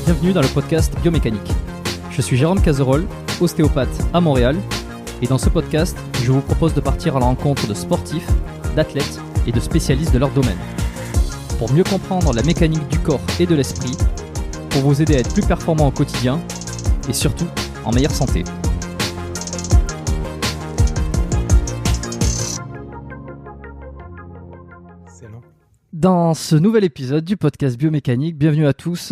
bienvenue dans le podcast Biomécanique. Je suis Jérôme Cazerolle, ostéopathe à Montréal, et dans ce podcast, je vous propose de partir à la rencontre de sportifs, d'athlètes et de spécialistes de leur domaine. Pour mieux comprendre la mécanique du corps et de l'esprit, pour vous aider à être plus performant au quotidien, et surtout en meilleure santé. Dans ce nouvel épisode du podcast Biomécanique, bienvenue à tous.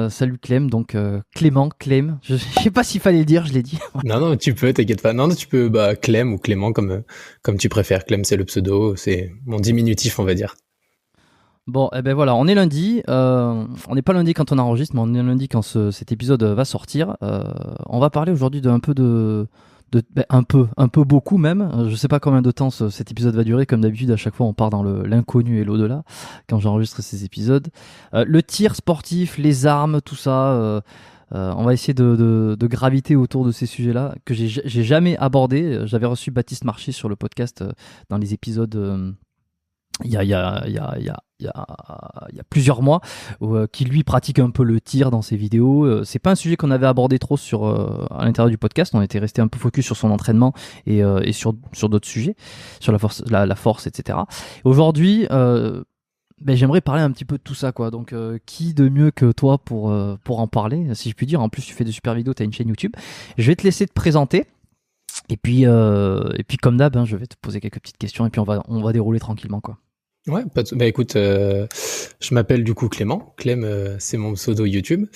Salut Clem, donc Clément, Clem. Je sais pas s'il fallait le dire, je l'ai dit. Non, tu peux, t'inquiète pas. Non, tu peux, Clem ou Clément comme tu préfères. Clem, c'est le pseudo, c'est mon diminutif, on va dire. Bon, eh ben voilà, on est lundi. On n'est pas lundi quand on enregistre, mais on est lundi quand cet épisode va sortir. On va parler aujourd'hui d'un peu un peu beaucoup même. Je sais pas combien de temps cet épisode va durer. Comme d'habitude, à chaque fois, on part dans l'inconnu et l'au-delà quand j'enregistre ces épisodes. Le tir sportif, les armes, tout ça. On va essayer de graviter autour de ces sujets-là que j'ai jamais abordé. J'avais reçu Baptiste Marché sur le podcast dans les épisodes. Il y a plusieurs mois, qui lui pratique un peu le tir dans ses vidéos. C'est pas un sujet qu'on avait abordé trop à l'intérieur du podcast. On était resté un peu focus sur son entraînement et sur d'autres sujets, sur la force, etc. Aujourd'hui, j'aimerais parler un petit peu de tout ça, quoi. Donc, qui de mieux que toi pour en parler, si je puis dire. En plus, tu fais de super vidéos, tu as une chaîne YouTube. Je vais te laisser te présenter. Et puis comme d'hab, je vais te poser quelques petites questions et puis on va dérouler tranquillement, quoi. Ouais, écoute, je m'appelle du coup Clément. Clem, c'est mon pseudo YouTube.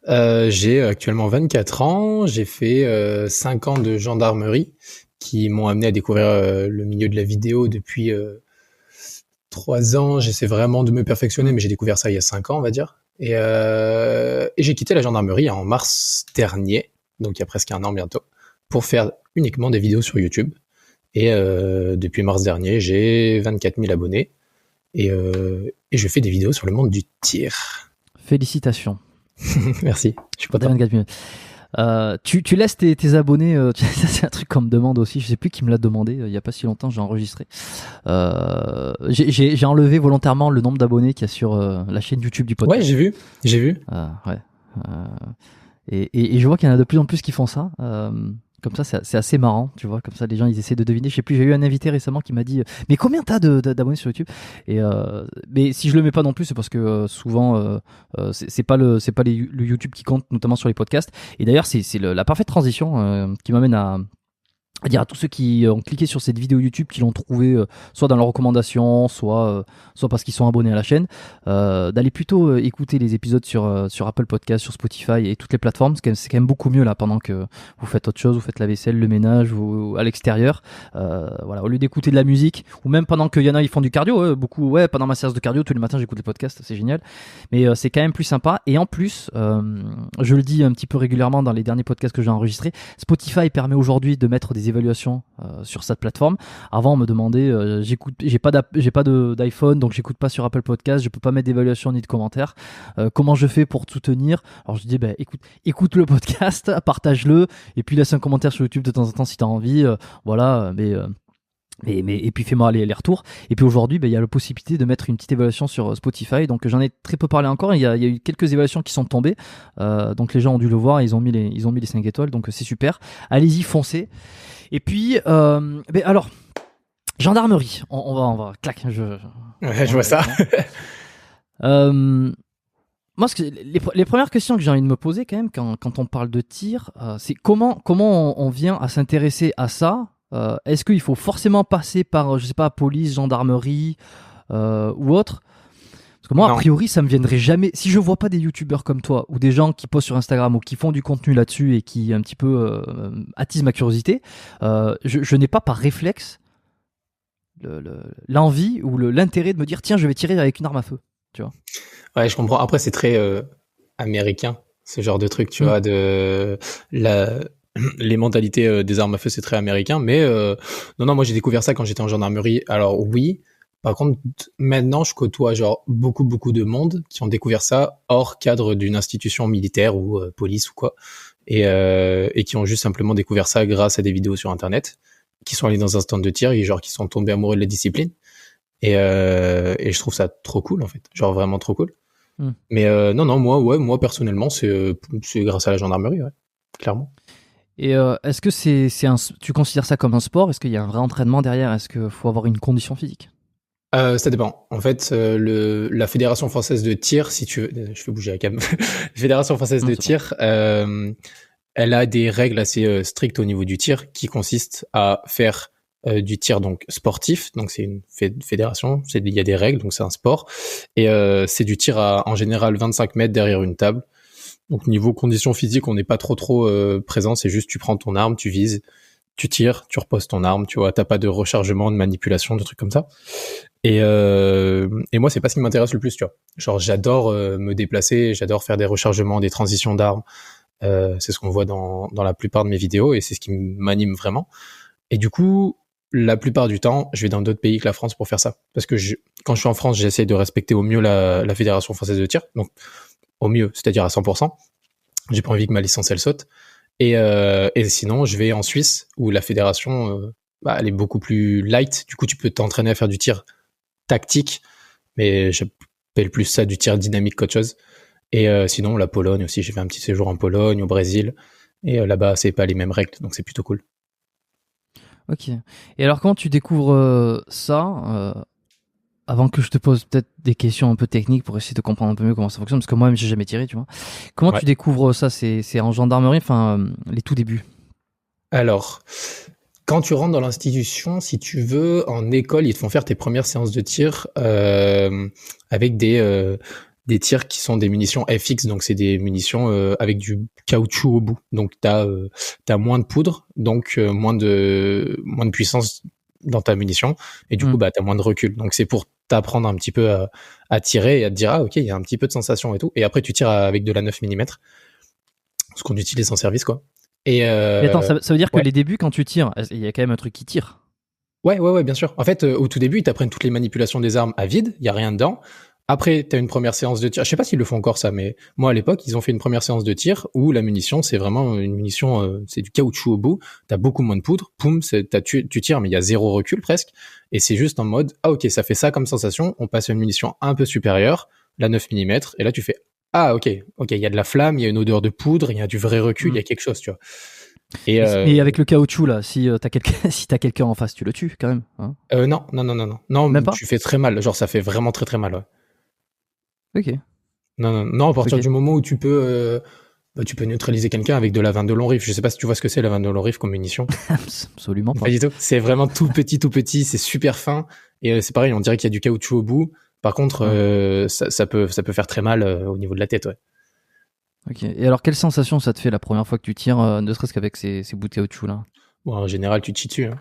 J'ai actuellement 24 ans. J'ai fait 5 ans de gendarmerie qui m'ont amené à découvrir le milieu de la vidéo depuis 3 ans. J'essaie vraiment de me perfectionner, mais j'ai découvert ça il y a 5 ans, on va dire. Et j'ai quitté la gendarmerie en mars dernier, donc il y a presque un an bientôt, pour faire uniquement des vidéos sur YouTube. Et depuis mars dernier, j'ai 24 000 abonnés. Et je fais des vidéos sur le monde du tir. Félicitations. Merci. Je suis content. 24 000. Tu laisses tes abonnés. Ça, c'est un truc qu'on me demande aussi. Je sais plus qui me l'a demandé. Il y a pas si longtemps, j'ai enregistré. J'ai enlevé volontairement le nombre d'abonnés qu'il y a sur la chaîne YouTube du podcast. Ouais, j'ai vu. Ouais. Et je vois qu'il y en a de plus en plus qui font ça. Comme ça, c'est assez marrant, tu vois. Comme ça, les gens, ils essaient de deviner. Je sais plus, j'ai eu un invité récemment qui m'a dit mais combien t'as d'abonnés sur YouTube? Mais si je le mets pas non plus, c'est parce que souvent, c'est pas le YouTube qui compte, notamment sur les podcasts. Et d'ailleurs, c'est la parfaite transition qui m'amène à dire à tous ceux qui ont cliqué sur cette vidéo YouTube, qui l'ont trouvé soit dans leurs recommandations, soit parce qu'ils sont abonnés à la chaîne, d'aller plutôt écouter les épisodes sur Apple Podcast, sur Spotify et toutes les plateformes. C'est quand même beaucoup mieux là pendant que vous faites autre chose, vous faites la vaisselle, le ménage ou à l'extérieur. Voilà, au lieu d'écouter de la musique, ou même pendant qu'il y en a ils font du cardio, pendant ma séance de cardio tous les matins j'écoute les podcasts, c'est génial. Mais c'est quand même plus sympa. Et en plus, je le dis un petit peu régulièrement dans les derniers podcasts que j'ai enregistrés, Spotify permet aujourd'hui de mettre des évaluations sur cette plateforme. Avant on me demandait, j'ai pas d'iPhone, donc j'écoute pas sur Apple Podcast, je peux pas mettre d'évaluation ni de commentaires. Comment je fais pour tout tenir? Alors je dis écoute le podcast, partage-le et puis laisse un commentaire sur YouTube de temps en temps si t'as envie. Et puis fais-moi les retours. Et puis aujourd'hui, il y a la possibilité de mettre une petite évaluation sur Spotify. Donc j'en ai très peu parlé encore. Il y a eu quelques évaluations qui sont tombées. Donc les gens ont dû le voir. Ils ont mis les 5 étoiles. Donc c'est super. Allez-y, foncez. Et puis alors, gendarmerie. On va clac. Je vois ça. Moi, les premières questions que j'ai envie de me poser quand même quand on parle de tir, c'est comment on vient à s'intéresser à ça. Est-ce qu'il faut forcément passer par, je sais pas, police, gendarmerie ou autre? Parce que moi, a priori, ça me viendrait jamais. Si je vois pas des youtubeurs comme toi ou des gens qui postent sur Instagram ou qui font du contenu là-dessus et qui un petit peu attisent ma curiosité, je n'ai pas par réflexe l'envie ou l'intérêt de me dire tiens, je vais tirer avec une arme à feu. Tu vois? Ouais, je comprends. Après, c'est très américain, ce genre de truc, tu vois, les mentalités des armes à feu, c'est très américain, mais non, moi j'ai découvert ça quand j'étais en gendarmerie. Alors oui, par contre, maintenant je côtoie genre beaucoup de monde qui ont découvert ça hors cadre d'une institution militaire ou police ou quoi, et qui ont juste simplement découvert ça grâce à des vidéos sur internet, qui sont allés dans un stand de tir et genre qui sont tombés amoureux de la discipline. Et je trouve ça trop cool en fait, genre vraiment trop cool. Mais non, moi personnellement, c'est grâce à la gendarmerie, ouais, clairement. Et est-ce que tu considères ça comme un sport? Est-ce qu'il y a un vrai entraînement derrière? Est-ce qu'il faut avoir une condition physique? Ça dépend. En fait, la Fédération française de tir, si tu veux, je fais bouger la cam. La Fédération française de C'est bon. tir, elle a des règles assez strictes au niveau du tir, qui consistent à faire du tir donc sportif. Donc c'est une fédération, il y a des règles, donc c'est un sport. Et c'est du tir à en général 25 mètres derrière une table. Donc niveau conditions physiques, on n'est pas trop présent. C'est juste tu prends ton arme, tu vises, tu tires, tu reposes ton arme. Tu vois, t'as pas de rechargement, de manipulation, de trucs comme ça. Et moi, c'est pas ce qui m'intéresse le plus, tu vois. Genre, j'adore me déplacer, j'adore faire des rechargements, des transitions d'armes. C'est ce qu'on voit dans la plupart de mes vidéos et c'est ce qui m'anime vraiment. Et du coup, la plupart du temps, je vais dans d'autres pays que la France pour faire ça. Parce que quand je suis en France, j'essaie de respecter au mieux la Fédération française de tir. Donc, au mieux, c'est-à-dire à 100%. J'ai pas envie que ma licence, elle saute. Et sinon, je vais en Suisse où la fédération, elle est beaucoup plus light. Du coup, tu peux t'entraîner à faire du tir tactique, mais j'appelle plus ça du tir dynamique qu'autre chose. Et sinon, la Pologne aussi, j'ai fait un petit séjour en Pologne, au Brésil, et là-bas, c'est pas les mêmes règles, donc c'est plutôt cool. Ok. Et alors, comment tu découvres ça avant que je te pose peut-être des questions un peu techniques pour essayer de comprendre un peu mieux comment ça fonctionne, parce que moi-même, j'ai jamais tiré, tu vois. Comment Ouais. tu découvres ça? C'est en gendarmerie, enfin, les tout débuts. Alors, quand tu rentres dans l'institution, si tu veux, en école, ils te font faire tes premières séances de tir avec des tirs qui sont des munitions FX, donc c'est des munitions avec du caoutchouc au bout. Donc t'as moins de poudre, donc moins de puissance dans ta munition, et du coup bah t'as moins de recul. Donc c'est pour t'apprendre un petit peu à tirer et à te dire ah ok il y a un petit peu de sensation et tout. Et après tu tires avec de la 9 mm, ce qu'on utilise en service quoi. Et Mais attends, ça veut dire que ouais. les débuts, quand tu tires, il y a quand même un truc qui tire. Ouais, bien sûr. En fait, au tout début, ils t'apprennent toutes les manipulations des armes à vide, il y a rien dedans. Après, t'as une première séance de tir. Je sais pas s'ils le font encore ça, mais moi à l'époque, ils ont fait une première séance de tir où la munition, c'est vraiment une munition, c'est du caoutchouc au bout. T'as beaucoup moins de poudre. Poum, tu tires, mais il y a zéro recul presque. Et c'est juste en mode, ah ok, ça fait ça comme sensation. On passe à une munition un peu supérieure, la 9 mm, et là tu fais, ah ok, il y a de la flamme, il y a une odeur de poudre, il y a du vrai recul, il y a quelque chose, tu vois. Et Mais avec le caoutchouc, là, si t'as quelqu'un si t'as quelqu'un en face, tu le tues quand même. Hein. non, Même pas. tu fais très mal. Genre, ça fait vraiment très mal, ouais. Ok. Non, à partir Ok. du moment où tu peux neutraliser quelqu'un avec de la 22 long rifle. Je sais pas si tu vois ce que c'est la 22 long rifle comme munition. Absolument Pas pas. du tout. C'est vraiment tout petit, c'est super fin et c'est pareil, on dirait qu'il y a du caoutchouc au bout. Par contre, Hein. ça peut faire très mal au niveau de la tête, ouais. Ok. Et alors, quelle sensation ça te fait la première fois que tu tires, ne serait-ce qu'avec ces bouts de caoutchouc là? Bon, en général, tu te chies dessus, hein.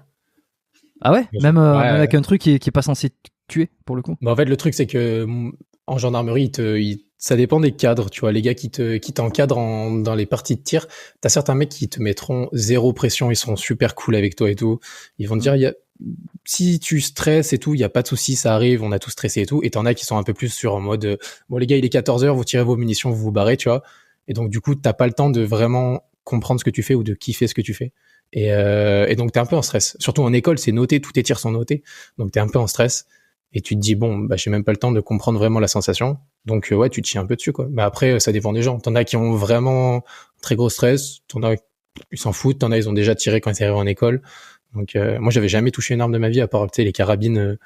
Ah ouais? Même Ouais. avec un truc qui est pas censé tuer pour le coup? Bah en fait, le truc, c'est que en gendarmerie, ça dépend des cadres, tu vois. Les gars qui t'encadrent dans les parties de tir, t'as certains mecs qui te mettront zéro pression, ils seront super cool avec toi et tout. Ils vont te dire, si tu stresses et tout, il y a pas de souci, ça arrive, on a tous stressé et tout. Et t'en as qui sont un peu plus sur en mode, bon les gars, il est 14 heures, vous tirez vos munitions, vous vous barrez, tu vois. Et donc du coup, t'as pas le temps de vraiment comprendre ce que tu fais ou de kiffer ce que tu fais. Et donc t'es un peu en stress. Surtout en école, c'est noté, tous tes tirs sont notés, donc t'es un peu en stress. Et tu te dis bon bah j'ai même pas le temps de comprendre vraiment la sensation, donc ouais tu te chies un peu dessus quoi. Mais après ça dépend des gens, t'en as qui ont vraiment très gros stress, t'en as ils s'en foutent, t'en as ils ont déjà tiré quand ils arrivent en école. Donc moi j'avais jamais touché une arme de ma vie à part tu sais les carabines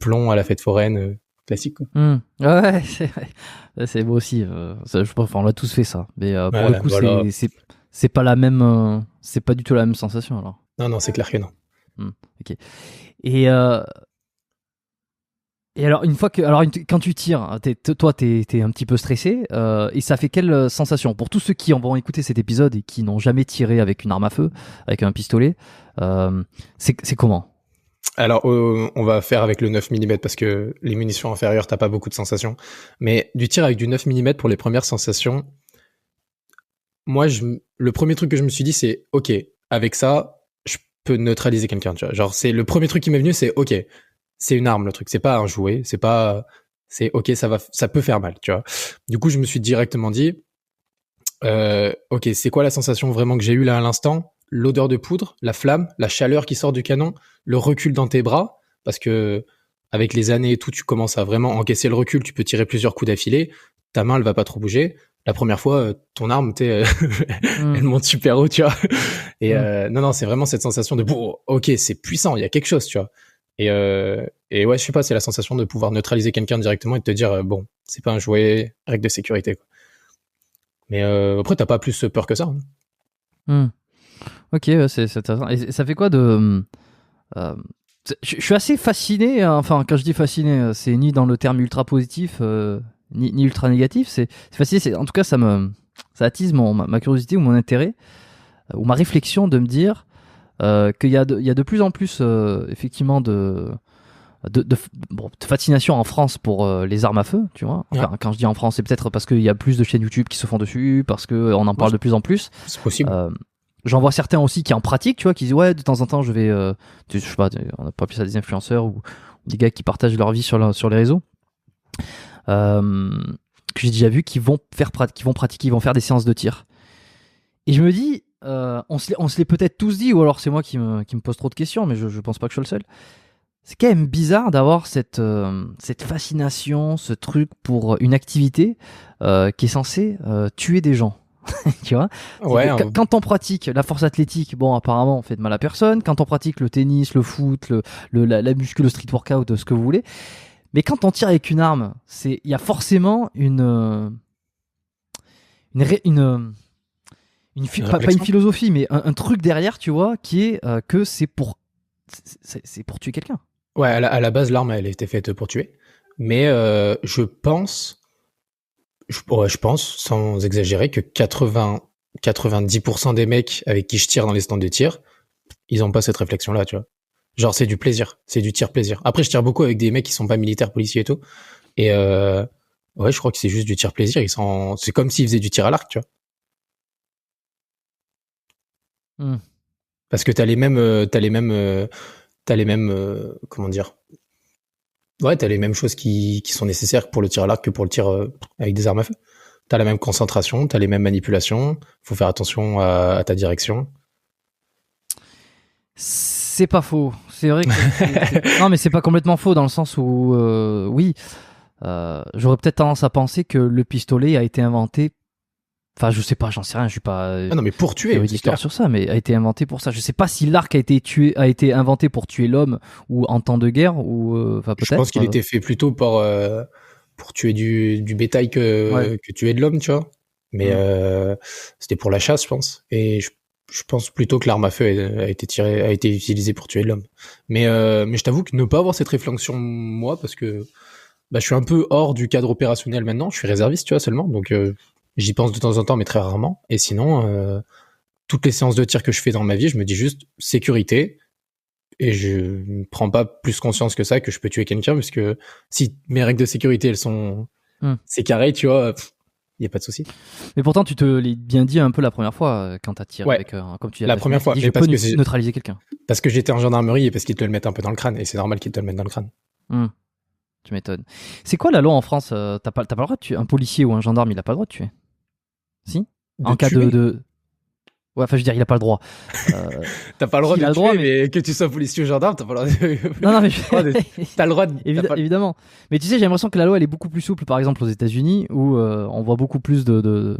plomb à la fête foraine classique quoi. Ouais, c'est vrai. C'est beau aussi. Ça, enfin, on a tous fait ça. Mais pour le Ouais, coup, voilà. c'est pas la même. C'est pas du tout la même sensation alors. Non c'est clair que non. Ok. Et alors une fois que, quand tu tires, toi t'es un petit peu stressé. Et ça fait quelle sensation pour tous ceux qui en vont écouter cet épisode et qui n'ont jamais tiré avec une arme à feu, avec un pistolet? C'est comment? Alors, on va faire avec le 9 mm parce que les munitions inférieures, t'as pas beaucoup de sensations. Mais du tir avec du 9 mm pour les premières sensations, moi, le premier truc que je me suis dit, c'est ok, avec ça, je peux neutraliser quelqu'un. Tu vois, genre c'est le premier truc qui m'est venu, c'est ok, c'est une arme le truc, c'est pas un jouet, c'est ok, ça peut faire mal. Tu vois. Du coup, je me suis directement dit, ok, c'est quoi la sensation vraiment que j'ai eue là à l'instant? L'odeur de poudre, la flamme, la chaleur qui sort du canon, le recul dans tes bras, parce que avec les années et tout, tu commences à vraiment encaisser le recul, tu peux tirer plusieurs coups d'affilée. ta main elle va pas trop bouger. La première fois, ton arme, elle monte super haut, tu vois. Et non, c'est vraiment cette sensation de bon, ok, c'est puissant, il y a quelque chose, tu vois. Et ouais, je sais pas, c'est la sensation de pouvoir neutraliser quelqu'un directement et de te dire bon, c'est pas un jouet, règle de sécurité, quoi. Mais après, t'as pas plus peur que ça. Hein. Ok, c'est intéressant. Et ça fait quoi de je suis assez fasciné, hein. Enfin, quand je dis fasciné, c'est ni dans le terme ultra positif, ni ultra négatif. C'est fasciné. En tout cas, ça attise ma curiosité ou mon intérêt, ou ma réflexion de me dire qu'il y a de plus en plus, effectivement, de fascination en France pour les armes à feu, tu vois. Enfin, quand je dis en France, c'est peut-être parce qu'il y a plus de chaînes YouTube qui se font dessus, parce qu'on en parle de plus en plus. C'est possible. J'en vois certains aussi qui en pratiquent, tu vois, qui disent ouais, de temps en temps je vais, je sais pas, on n'a pas appelé ça des influenceurs ou des gars qui partagent leur vie sur les réseaux, que j'ai déjà vu, qui vont pratiquer, ils vont faire des séances de tir. Et je me dis, on se l'est peut-être tous dit, ou alors c'est moi qui me pose trop de questions, mais je pense pas que je sois le seul. C'est quand même bizarre d'avoir cette fascination, ce truc pour une activité qui est censée tuer des gens. Tu vois, ouais, quand on pratique la force athlétique, bon, apparemment on fait de mal à personne. Quand on pratique le tennis, le foot, la muscu, le street workout, ce que vous voulez, mais quand on tire avec une arme, il y a forcément pas une philosophie, mais un truc derrière, tu vois, qui est que c'est pour tuer quelqu'un. Ouais, à la base l'arme elle était faite pour tuer, mais je pense, sans exagérer, que 90% des mecs avec qui je tire dans les stands de tir, ils ont pas cette réflexion-là, tu vois. Genre, c'est du plaisir, c'est du tir plaisir. Après, je tire beaucoup avec des mecs qui sont pas militaires, policiers et tout. Et ouais, je crois que c'est juste du tir plaisir. C'est comme s'ils faisaient du tir à l'arc, tu vois. Parce que t'as les mêmes, comment dire. Ouais, t'as les mêmes choses qui sont nécessaires pour le tir à l'arc que pour le tir avec des armes à feu. T'as la même concentration, t'as les mêmes manipulations, faut faire attention à ta direction. C'est pas faux. C'est vrai que non, mais c'est pas complètement faux dans le sens où oui, j'aurais peut-être tendance à penser que le pistolet a été inventé. Enfin, je sais pas, j'en sais rien, je suis pas. Ah non, mais pour tuer. D'histoire sur ça, mais a été inventé pour ça. Je sais pas si l'arc a été inventé pour tuer l'homme ou en temps de guerre ou peut-être. Je pense qu'il était fait plutôt pour tuer du bétail que tuer de l'homme, tu vois. Mais c'était pour la chasse, je pense. Et je pense plutôt que l'arme à feu a été utilisée pour tuer l'homme. Mais je t'avoue que ne pas avoir cette réflexion, moi, parce que je suis un peu hors du cadre opérationnel maintenant. Je suis réserviste, tu vois, seulement. Donc j'y pense de temps en temps, mais très rarement. Et sinon, toutes les séances de tir que je fais dans ma vie, je me dis juste sécurité. Et je ne prends pas plus conscience que ça que je peux tuer quelqu'un, parce que si mes règles de sécurité, elles sont... c'est carré, tu vois, il n'y a pas de souci. Mais pourtant, tu te l'as bien dit un peu la première fois quand tu as tiré avec... comme tu la première fois, mais parce que neutraliser quelqu'un. Parce que j'étais en gendarmerie et parce qu'ils te le mettent un peu dans le crâne, et c'est normal qu'ils te le mettent dans le crâne. Tu m'étonnes. C'est quoi la loi en France? T'as pas le droit de tuer un policier ou un gendarme, il a pas le droit de tuer? Si? En cas de... Ouais, enfin, je veux dire, il a pas le droit. T'as pas le droit de tuer, mais que tu sois policier ou gendarme, t'as pas le droit de... Non, mais... t'as le droit de... Évidemment. Mais tu sais, j'ai l'impression que la loi, elle est beaucoup plus souple, par exemple, aux États-Unis, où on voit beaucoup plus de...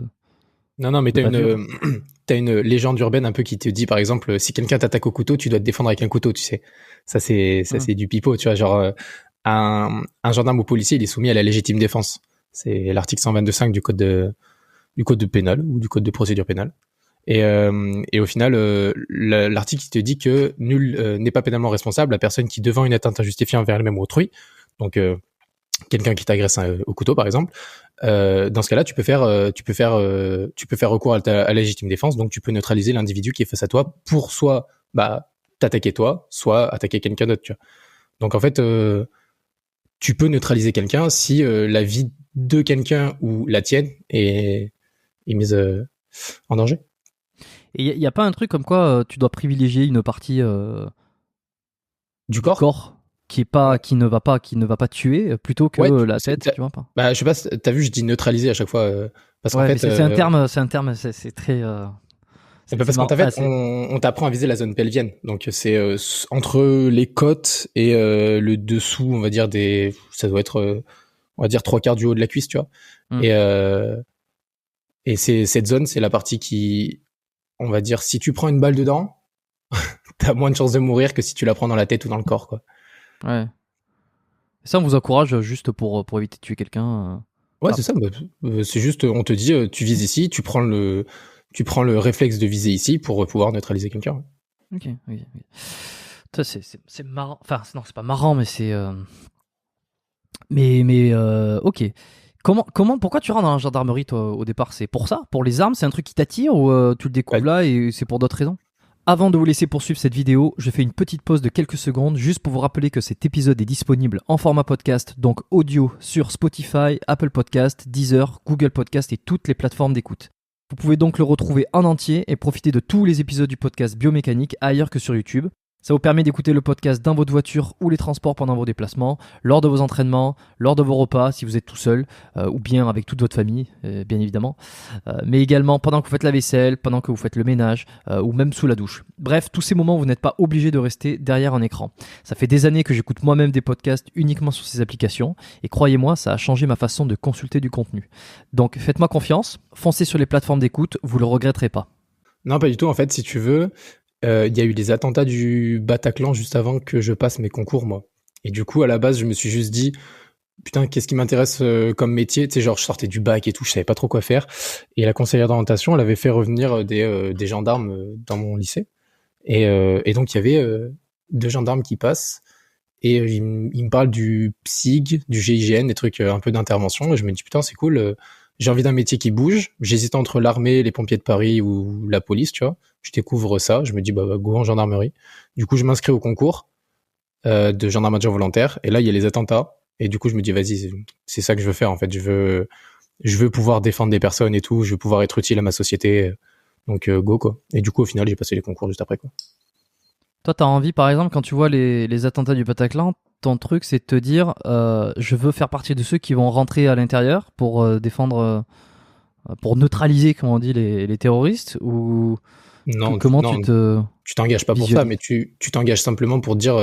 Non, mais t'as une légende urbaine un peu qui te dit, par exemple, si quelqu'un t'attaque au couteau, tu dois te défendre avec un couteau, tu sais. Ça, c'est du pipeau, tu vois. Genre, un gendarme ou policier, il est soumis à la légitime défense. C'est l'article 122.5 du code de pénal ou du code de procédure pénale. Et au final, l'article te dit que nul n'est pas pénalement responsable la personne qui, devant une atteinte injustifiée envers elle-même ou autrui, donc quelqu'un qui t'agresse au couteau par exemple, dans ce cas-là, tu peux faire recours à la légitime défense, donc tu peux neutraliser l'individu qui est face à toi pour soit t'attaquer toi, soit attaquer quelqu'un d'autre. Tu vois. Donc en fait, tu peux neutraliser quelqu'un si la vie de quelqu'un ou la tienne est mise en danger. Et il n'y a pas un truc comme quoi tu dois privilégier une partie du corps qui ne va pas tuer plutôt que la tête, tu vois pas. Je sais pas, t'as vu, je dis neutraliser à chaque fois parce qu'en fait c'est un terme, c'est très parce qu'en fait, on t'apprend à viser la zone pelvienne. Donc c'est entre les côtes et le dessous, on va dire ça doit être on va dire 3/4 du haut de la cuisse, tu vois. Et cette zone, c'est la partie qui, on va dire, si tu prends une balle dedans, t'as moins de chances de mourir que si tu la prends dans la tête ou dans le corps, quoi. Ouais. Ça, on vous encourage juste pour éviter de tuer quelqu'un. Ouais, c'est ça. C'est juste, on te dit, tu vises ici, tu prends le réflexe de viser ici pour pouvoir neutraliser quelqu'un. Ok. Ça, c'est marrant. Enfin, non, c'est pas marrant, mais c'est. Ok. Pourquoi tu rentres dans la gendarmerie, toi, au départ? C'est pour ça? Pour les armes? C'est un truc qui t'attire ou tu le découvres là et c'est pour d'autres raisons? Avant de vous laisser poursuivre cette vidéo, je fais une petite pause de quelques secondes juste pour vous rappeler que cet épisode est disponible en format podcast, donc audio sur Spotify, Apple Podcast, Deezer, Google Podcast et toutes les plateformes d'écoute. Vous pouvez donc le retrouver en entier et profiter de tous les épisodes du podcast Biomécanique ailleurs que sur YouTube. Ça vous permet d'écouter le podcast dans votre voiture ou les transports pendant vos déplacements, lors de vos entraînements, lors de vos repas si vous êtes tout seul, ou bien avec toute votre famille, bien évidemment. Mais également pendant que vous faites la vaisselle, pendant que vous faites le ménage, ou même sous la douche. Bref, tous ces moments où vous n'êtes pas obligé de rester derrière un écran. Ça fait des années que j'écoute moi-même des podcasts uniquement sur ces applications, et croyez-moi, ça a changé ma façon de consulter du contenu. Donc faites-moi confiance, foncez sur les plateformes d'écoute, vous le regretterez pas. Non, pas du tout. En fait, si tu veux, il y a eu les attentats du Bataclan juste avant que je passe mes concours, moi. Et du coup, à la base, je me suis juste dit, putain, qu'est-ce qui m'intéresse comme métier? Tu sais, genre, je sortais du bac et tout, je savais pas trop quoi faire. Et la conseillère d'orientation, elle avait fait revenir des gendarmes dans mon lycée. Et donc, il y avait 2 gendarmes qui passent. Et ils me parlent du PSIG, du GIGN, des trucs un peu d'intervention. Et je me dis, putain, c'est cool. J'ai envie d'un métier qui bouge. J'hésitais entre l'armée, les pompiers de Paris ou la police, tu vois. Je découvre ça. Je me dis, bah go en gendarmerie. Du coup, je m'inscris au concours de gendarme adjoint volontaire. Et là, il y a les attentats. Et du coup, je me dis, vas-y, c'est ça que je veux faire, en fait. Je veux pouvoir défendre des personnes et tout. Je veux pouvoir être utile à ma société. Donc, go, quoi. Et du coup, au final, j'ai passé les concours juste après, quoi. Toi, t'as envie, par exemple, quand tu vois les attentats du Bataclan, ton truc, c'est de te dire, je veux faire partie de ceux qui vont rentrer à l'intérieur pour défendre, pour neutraliser, comme on dit, les terroristes, ou Non, comment non, tu t'engages pas pour ça, mais tu t'engages simplement pour dire,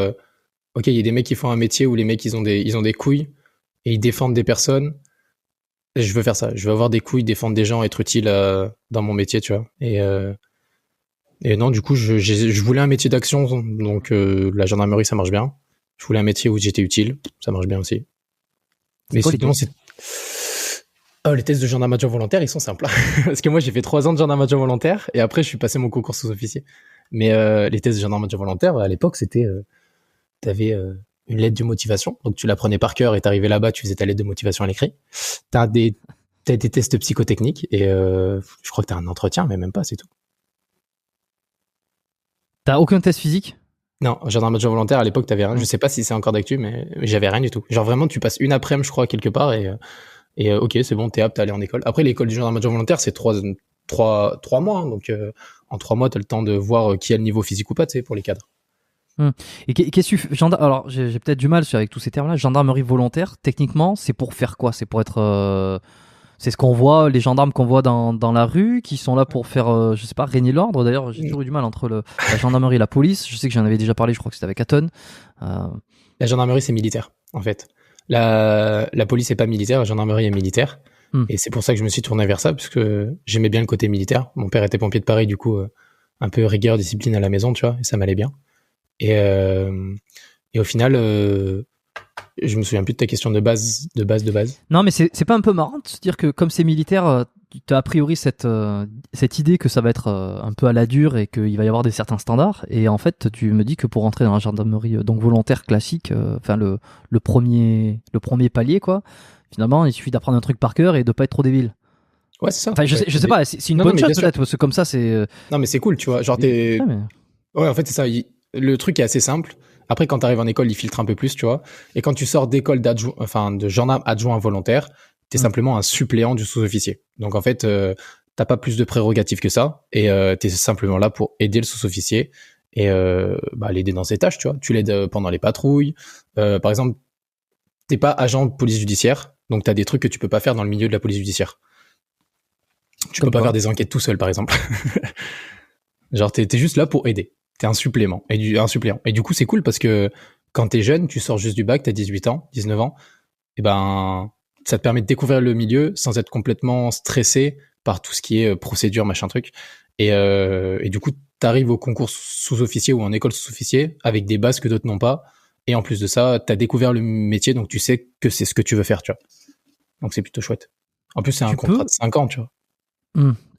ok, il y a des mecs qui font un métier où les mecs ils ont des couilles et ils défendent des personnes. Et je veux faire ça. Je veux avoir des couilles, défendre des gens, être utile dans mon métier, tu vois. Et non, du coup, je voulais un métier d'action, donc la gendarmerie, ça marche bien. Je voulais un métier où j'étais utile, ça marche bien aussi. Mais sinon, c'est... Oh, les tests de gendarme adjoint volontaire, ils sont simples. Parce que moi, j'ai fait 3 ans de gendarme adjoint volontaire, et après, je suis passé mon concours sous-officier. Mais les tests de gendarme adjoint volontaire, à l'époque, c'était... t'avais une lettre de motivation, donc tu la prenais par cœur, et t'arrivais là-bas, tu faisais ta lettre de motivation à l'écrit. T'as des tests psychotechniques, et je crois que t'as un entretien, mais même pas, c'est tout. T'as aucun test physique? Non, gendarme adjoint volontaire, à l'époque, t'avais rien. Je sais pas si c'est encore d'actu, mais j'avais rien du tout. Genre vraiment, tu passes une après-midi, je crois, quelque part, et ok, c'est bon, t'es apte à aller en école. Après, l'école du gendarme adjoint volontaire, c'est 3 mois, hein, donc en 3 mois, t'as le temps de voir qui a le niveau physique ou pas, tu sais, pour les cadres. Et qu'est-ce que tu fais? Alors, j'ai peut-être du mal avec tous ces termes-là. Gendarmerie volontaire, techniquement, c'est pour faire quoi? C'est pour être... C'est ce qu'on voit, les gendarmes qu'on voit dans la rue, qui sont là pour faire, je sais pas, régner l'ordre. D'ailleurs, j'ai toujours eu du mal entre la gendarmerie et la police. Je sais que j'en avais déjà parlé, je crois que c'était avec Aton. La gendarmerie, c'est militaire, en fait. La police est pas militaire, la gendarmerie est militaire. Et c'est pour ça que je me suis tourné vers ça, parce que j'aimais bien le côté militaire. Mon père était pompier de Paris, du coup, un peu rigueur, discipline à la maison, tu vois, et ça m'allait bien. Et au final, je me souviens plus de ta question de base. Non, mais c'est pas un peu marrant de se dire que comme c'est militaire, tu as a priori cette idée que ça va être un peu à la dure et qu'il va y avoir certains standards. Et en fait, tu me dis que pour rentrer dans la gendarmerie donc volontaire classique, enfin le premier palier, quoi, finalement, il suffit d'apprendre un truc par cœur et de pas être trop débile. Ouais, c'est ça. Enfin, je sais pas, c'est une bonne chose peut-être, parce que comme ça, c'est... Non, mais c'est cool, tu vois. Genre, t'es... Ouais, en fait, c'est ça. Le truc est assez simple. Après, quand t'arrives en école, ils filtrent un peu plus, tu vois. Et quand tu sors d'école de gendarme adjoint volontaire, t'es simplement un suppléant du sous-officier. Donc, en fait, t'as pas plus de prérogatives que ça. Et t'es simplement là pour aider le sous-officier et l'aider dans ses tâches, tu vois. Tu l'aides pendant les patrouilles. Par exemple, t'es pas agent de police judiciaire. Donc, t'as des trucs que tu peux pas faire dans le milieu de la police judiciaire. Tu peux pas faire des enquêtes tout seul, par exemple. Genre, t'es juste là pour aider. T'es un supplément. Un suppléant. Et du coup, c'est cool parce que quand t'es jeune, tu sors juste du bac, t'as 18 ans, 19 ans, et ben, ça te permet de découvrir le milieu sans être complètement stressé par tout ce qui est procédure, machin truc. Et du coup, t'arrives au concours sous-officier ou en école sous-officier avec des bases que d'autres n'ont pas. Et en plus de ça, t'as découvert le métier, donc tu sais que c'est ce que tu veux faire, tu vois. Donc c'est plutôt chouette. En plus, c'est un contrat de 5 ans, tu vois.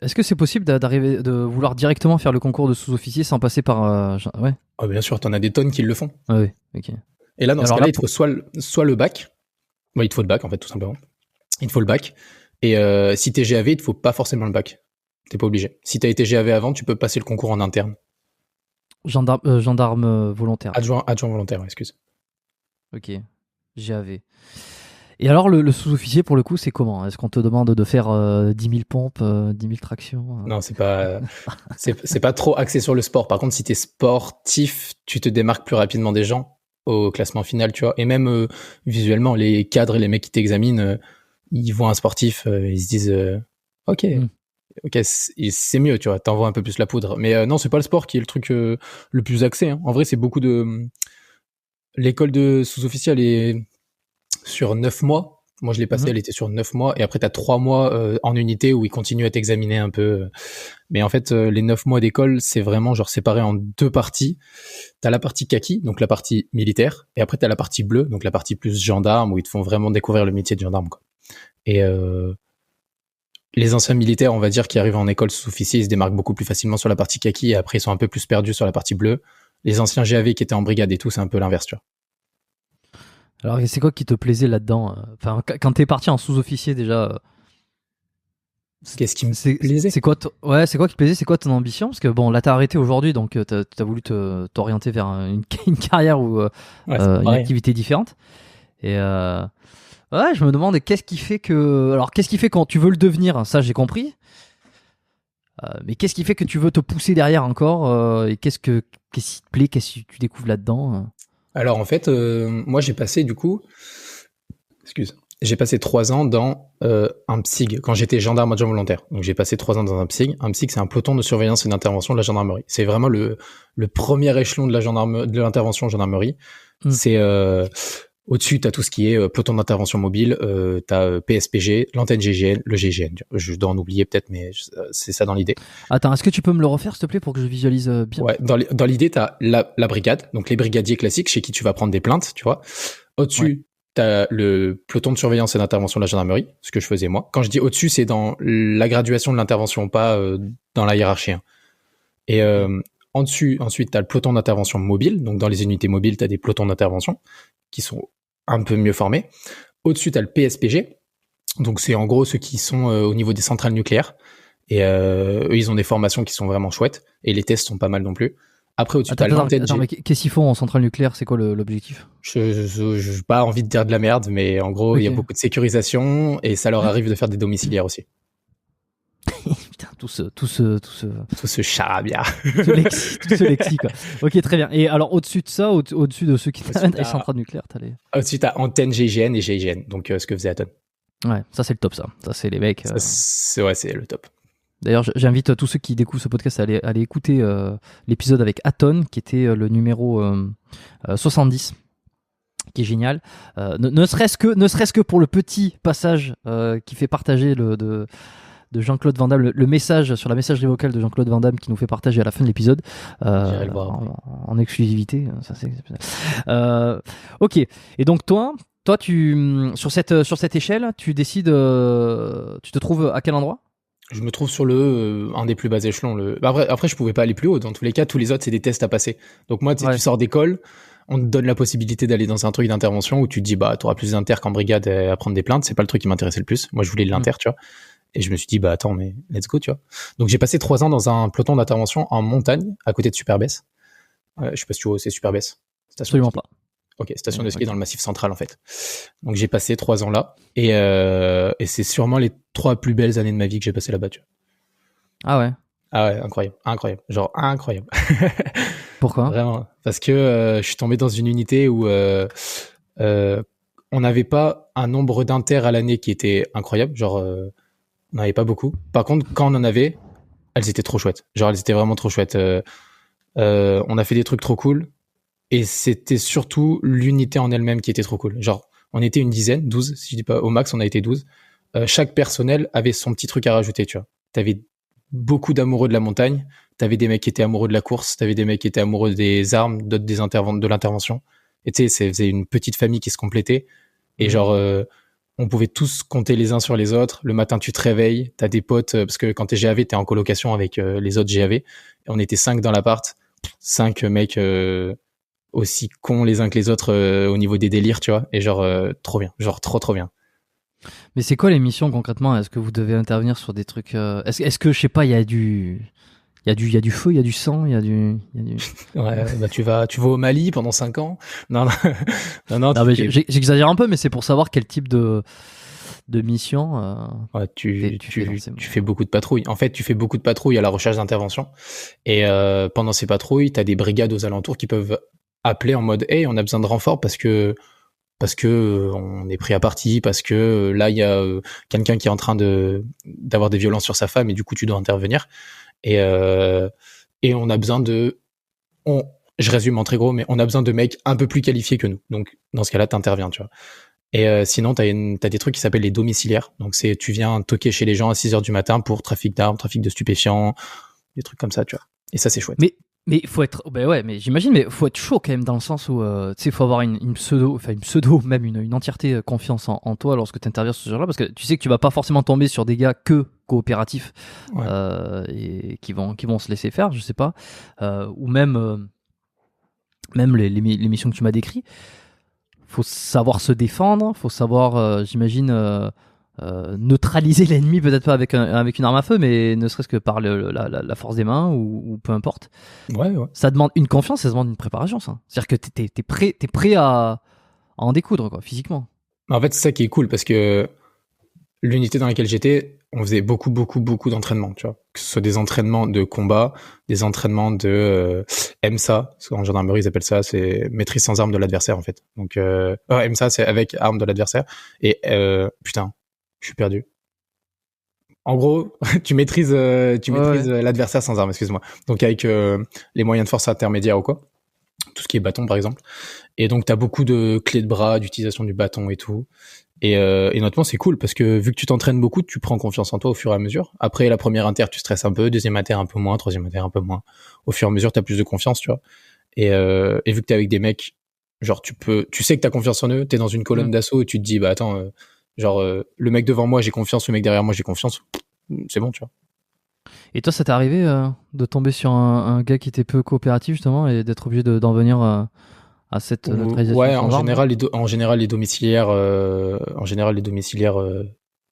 Est-ce que c'est possible d'arriver de vouloir directement faire le concours de sous-officier sans passer par ouais. Oh, bien sûr, t'en as des tonnes qui le font. Ah oui, ok. Et là, dans ce cas-là, il te faut soit le bac. Il te faut le bac, en fait, tout simplement. Il te faut le bac. Et si t'es GAV, il te faut pas forcément le bac. T'es pas obligé. Si t'as été GAV avant, tu peux passer le concours en interne. Gendarme volontaire. Adjoint volontaire, excuse. Ok, GAV. Et alors, le sous-officier, pour le coup, c'est comment? Est-ce qu'on te demande de faire 10 000 pompes, 10 000 tractions? Non, c'est pas trop axé sur le sport. Par contre, si t'es sportif, tu te démarques plus rapidement des gens au classement final, tu vois. Et même visuellement, les cadres et les mecs qui t'examinent, ils voient un sportif, ils se disent ok, c'est mieux, tu vois. T'envoies un peu plus la poudre. Mais non, c'est pas le sport qui est le truc le plus axé. Hein. En vrai, c'est beaucoup de l'école de sous-officier, elle est sur 9 mois. Moi, je l'ai passée, elle était sur 9 mois. Et après, tu as 3 mois en unité où ils continuent à t'examiner un peu. Mais en fait, les 9 mois d'école, c'est vraiment genre séparé en 2 parties. Tu as la partie kaki, donc la partie militaire. Et après, tu as la partie bleue, donc la partie plus gendarme, où ils te font vraiment découvrir le métier de gendarme, quoi. Et les anciens militaires, on va dire, qui arrivent en école sous-officier, ils se démarquent beaucoup plus facilement sur la partie kaki. Et après, ils sont un peu plus perdus sur la partie bleue. Les anciens GAV qui étaient en brigade et tout, c'est un peu l'inverse, tu vois. Alors, c'est quoi qui te plaisait là-dedans? Enfin, quand t'es parti en sous-officier déjà, qu'est-ce qui me plaisait? C'est quoi qui te plaisait? C'est quoi ton ambition? Parce que bon, là, t'as arrêté aujourd'hui, donc t'as voulu t'orienter vers une carrière ou une activité différente. Et ouais, je me demande qu'est-ce qui fait quand tu veux le devenir? Ça, j'ai compris. Mais qu'est-ce qui fait que tu veux te pousser derrière encore? Et qu'est-ce qui te plaît? Qu'est-ce que tu découvres là-dedans? Alors en fait, moi j'ai passé 3 ans dans un PSIG quand j'étais gendarme adjoint volontaire. Donc j'ai passé 3 ans dans un PSIG. Un PSIG, c'est un peloton de surveillance et d'intervention de la gendarmerie. C'est vraiment le premier échelon de l'intervention en gendarmerie. C'est au-dessus, t'as tout ce qui est peloton d'intervention mobile, t'as PSPG, l'antenne GIGN, le GIGN. Je dois en oublier peut-être, mais c'est ça dans l'idée. Attends, est-ce que tu peux me le refaire, s'il te plaît, pour que je visualise bien? Ouais, dans l'idée, t'as la brigade, donc les brigadiers classiques chez qui tu vas prendre des plaintes, tu vois. Au-dessus, t'as le peloton de surveillance et d'intervention de la gendarmerie, ce que je faisais moi. Quand je dis au-dessus, c'est dans la graduation de l'intervention, pas dans la hiérarchie. Hein. Et en dessus, ensuite, t'as le peloton d'intervention mobile, donc dans les unités mobiles, t'as des pelotons d'intervention qui sont un peu mieux formés. Au-dessus, t'as le PSPG, donc c'est en gros ceux qui sont au niveau des centrales nucléaires. Et eux, ils ont des formations qui sont vraiment chouettes, et les tests sont pas mal non plus. Après, au-dessus, t'as l'antenne. Mais qu'est-ce qu'ils font en centrale nucléaire? C'est quoi l'objectif? Je pas envie de dire de la merde, mais en gros, il y a beaucoup de sécurisation, et ça leur arrive de faire des domiciliaires aussi. Putain, tout ce charabia. tout ce lexique, quoi. Ok, très bien. Et alors, au-dessus de ça, au-dessus de ceux qui t'amènent les centrales nucléaires, t'as les... Au-dessus, t'as antenne GIGN et GIGN, donc ce que faisait Aton. Ouais, ça, c'est le top, ça. Ça, c'est les mecs... c'est le top. D'ailleurs, j'invite tous ceux qui découvrent ce podcast à aller écouter l'épisode avec Aton, qui était le numéro 70, qui est génial. Ne serait-ce que pour le petit passage qui fait partager de Jean-Claude Van Damme, le message sur la messagerie vocale de Jean-Claude Van Damme qui nous fait partager à la fin de l'épisode en exclusivité. Ça, c'est exceptionnel. Ok. Et donc toi, tu sur cette échelle, tu décides, tu te trouves à quel endroit? Je me trouve sur un des plus bas échelons. Après, je pouvais pas aller plus haut. Dans tous les cas, tous les autres, c'est des tests à passer. Donc moi, tu sors d'école, on te donne la possibilité d'aller dans un truc d'intervention où tu te dis, bah, t'auras plus d'inter qu'en brigade à prendre des plaintes. C'est pas le truc qui m'intéressait le plus. Moi, je voulais de l'inter, tu vois. Et je me suis dit, bah, attends, mais let's go, tu vois. Donc j'ai passé 3 ans dans un peloton d'intervention en montagne, à côté de Superbès. Je sais pas si tu vois, c'est Superbès. Absolument pas. Ok, station de ski dans le Massif Central, en fait. Donc j'ai passé 3 ans là, et c'est sûrement les 3 plus belles années de ma vie que j'ai passé là-bas, tu vois. Ah ouais. Ah ouais, incroyable, genre incroyable. Pourquoi? Vraiment, parce que je suis tombé dans une unité où on n'avait pas un nombre d'inter à l'année qui était incroyable, genre on n'avait pas beaucoup. Par contre, quand on en avait, elles étaient trop chouettes. Genre elles étaient vraiment trop chouettes. On a fait des trucs trop cool. Et c'était surtout l'unité en elle-même qui était trop cool. Genre, On était une dizaine, 12, si je dis pas, au max, on a été 12. Chaque personnel avait son petit truc à rajouter, tu vois. T'avais beaucoup d'amoureux de la montagne, t'avais des mecs qui étaient amoureux de la course, t'avais des mecs qui étaient amoureux des armes, d'autres de l'intervention. Et tu sais, c'est une petite famille qui se complétait. Et genre, on pouvait tous compter les uns sur les autres. Le matin, tu te réveilles, t'as des potes, parce que quand t'es GAV, t'es en colocation avec les autres GAV. Et on était 5 dans l'appart, 5 mecs aussi cons les uns que les autres au niveau des délires, tu vois. Et genre, trop bien, genre trop bien. Mais c'est quoi les missions concrètement? Est-ce que vous devez intervenir sur des trucs est-ce que je sais pas, il y a du feu, il y a du sang, il y a du Ouais, bah tu vas au Mali pendant 5 ans. Non, non mais j'exagère un peu, mais c'est pour savoir quel type de mission ouais, tu tu fais beaucoup de patrouilles. En fait, tu fais beaucoup de patrouilles à la recherche d'intervention. Et pendant ces patrouilles, t'as des brigades aux alentours qui peuvent appeler en mode hey, on a besoin de renfort parce que on est pris à partie, parce que là il y a quelqu'un qui est en train d'avoir des violences sur sa femme et du coup tu dois intervenir. Et on a besoin je résume en très gros, mais on a besoin de mecs un peu plus qualifiés que nous. Donc dans ce cas-là, t'interviens, tu vois. Et sinon, t'as des trucs qui s'appellent les domiciliaires. Donc tu viens toquer chez les gens à 6h du matin pour trafic d'armes, trafic de stupéfiants, des trucs comme ça, tu vois. Et ça, c'est chouette. Mais faut être, ben ouais, mais j'imagine, mais faut être chaud quand même dans le sens où, tu sais, faut avoir une pseudo, même une entièreté confiance en toi lorsque tu interviens sur ce genre-là, parce que tu sais que tu vas pas forcément tomber sur des gars que coopératifs, Ouais. et qui vont se laisser faire, je sais pas, ou même les missions que tu m'as décrit. Faut savoir se défendre, faut savoir, j'imagine, neutraliser l'ennemi, peut-être pas avec une arme à feu, mais ne serait-ce que par la force des mains ou peu importe. Ouais. Ça demande une confiance, ça demande une préparation, ça. C'est-à-dire que t'es prêt à en découdre, quoi, physiquement. En fait, c'est ça qui est cool parce que l'unité dans laquelle j'étais, on faisait beaucoup d'entraînements, tu vois. Que ce soit des entraînements de combat, des entraînements de MSA, parce qu'en gendarmerie ils appellent ça, c'est maîtrise sans arme de l'adversaire en fait. Donc MSA c'est avec arme de l'adversaire. Et putain, je suis perdu. En gros, tu maîtrises l'adversaire sans arme, excuse-moi. Donc avec les moyens de force intermédiaires ou quoi, tout ce qui est bâton par exemple. Et donc t'as beaucoup de clés de bras, d'utilisation du bâton et tout. Et notamment c'est cool parce que vu que tu t'entraînes beaucoup, tu prends confiance en toi au fur et à mesure. Après la première inter, tu stresses un peu, deuxième inter un peu moins, troisième inter un peu moins. Au fur et à mesure, t'as plus de confiance, tu vois. Et vu que t'es avec des mecs, genre tu sais que t'as confiance en eux, t'es dans une colonne d'assaut et tu te dis bah attends, le mec devant moi j'ai confiance, le mec derrière moi j'ai confiance, c'est bon, tu vois. Et toi, ça t'est arrivé de tomber sur un gars qui était peu coopératif, justement, et d'être obligé d'en venir à cette neutralisation? Ouais, en général, les domiciliaires,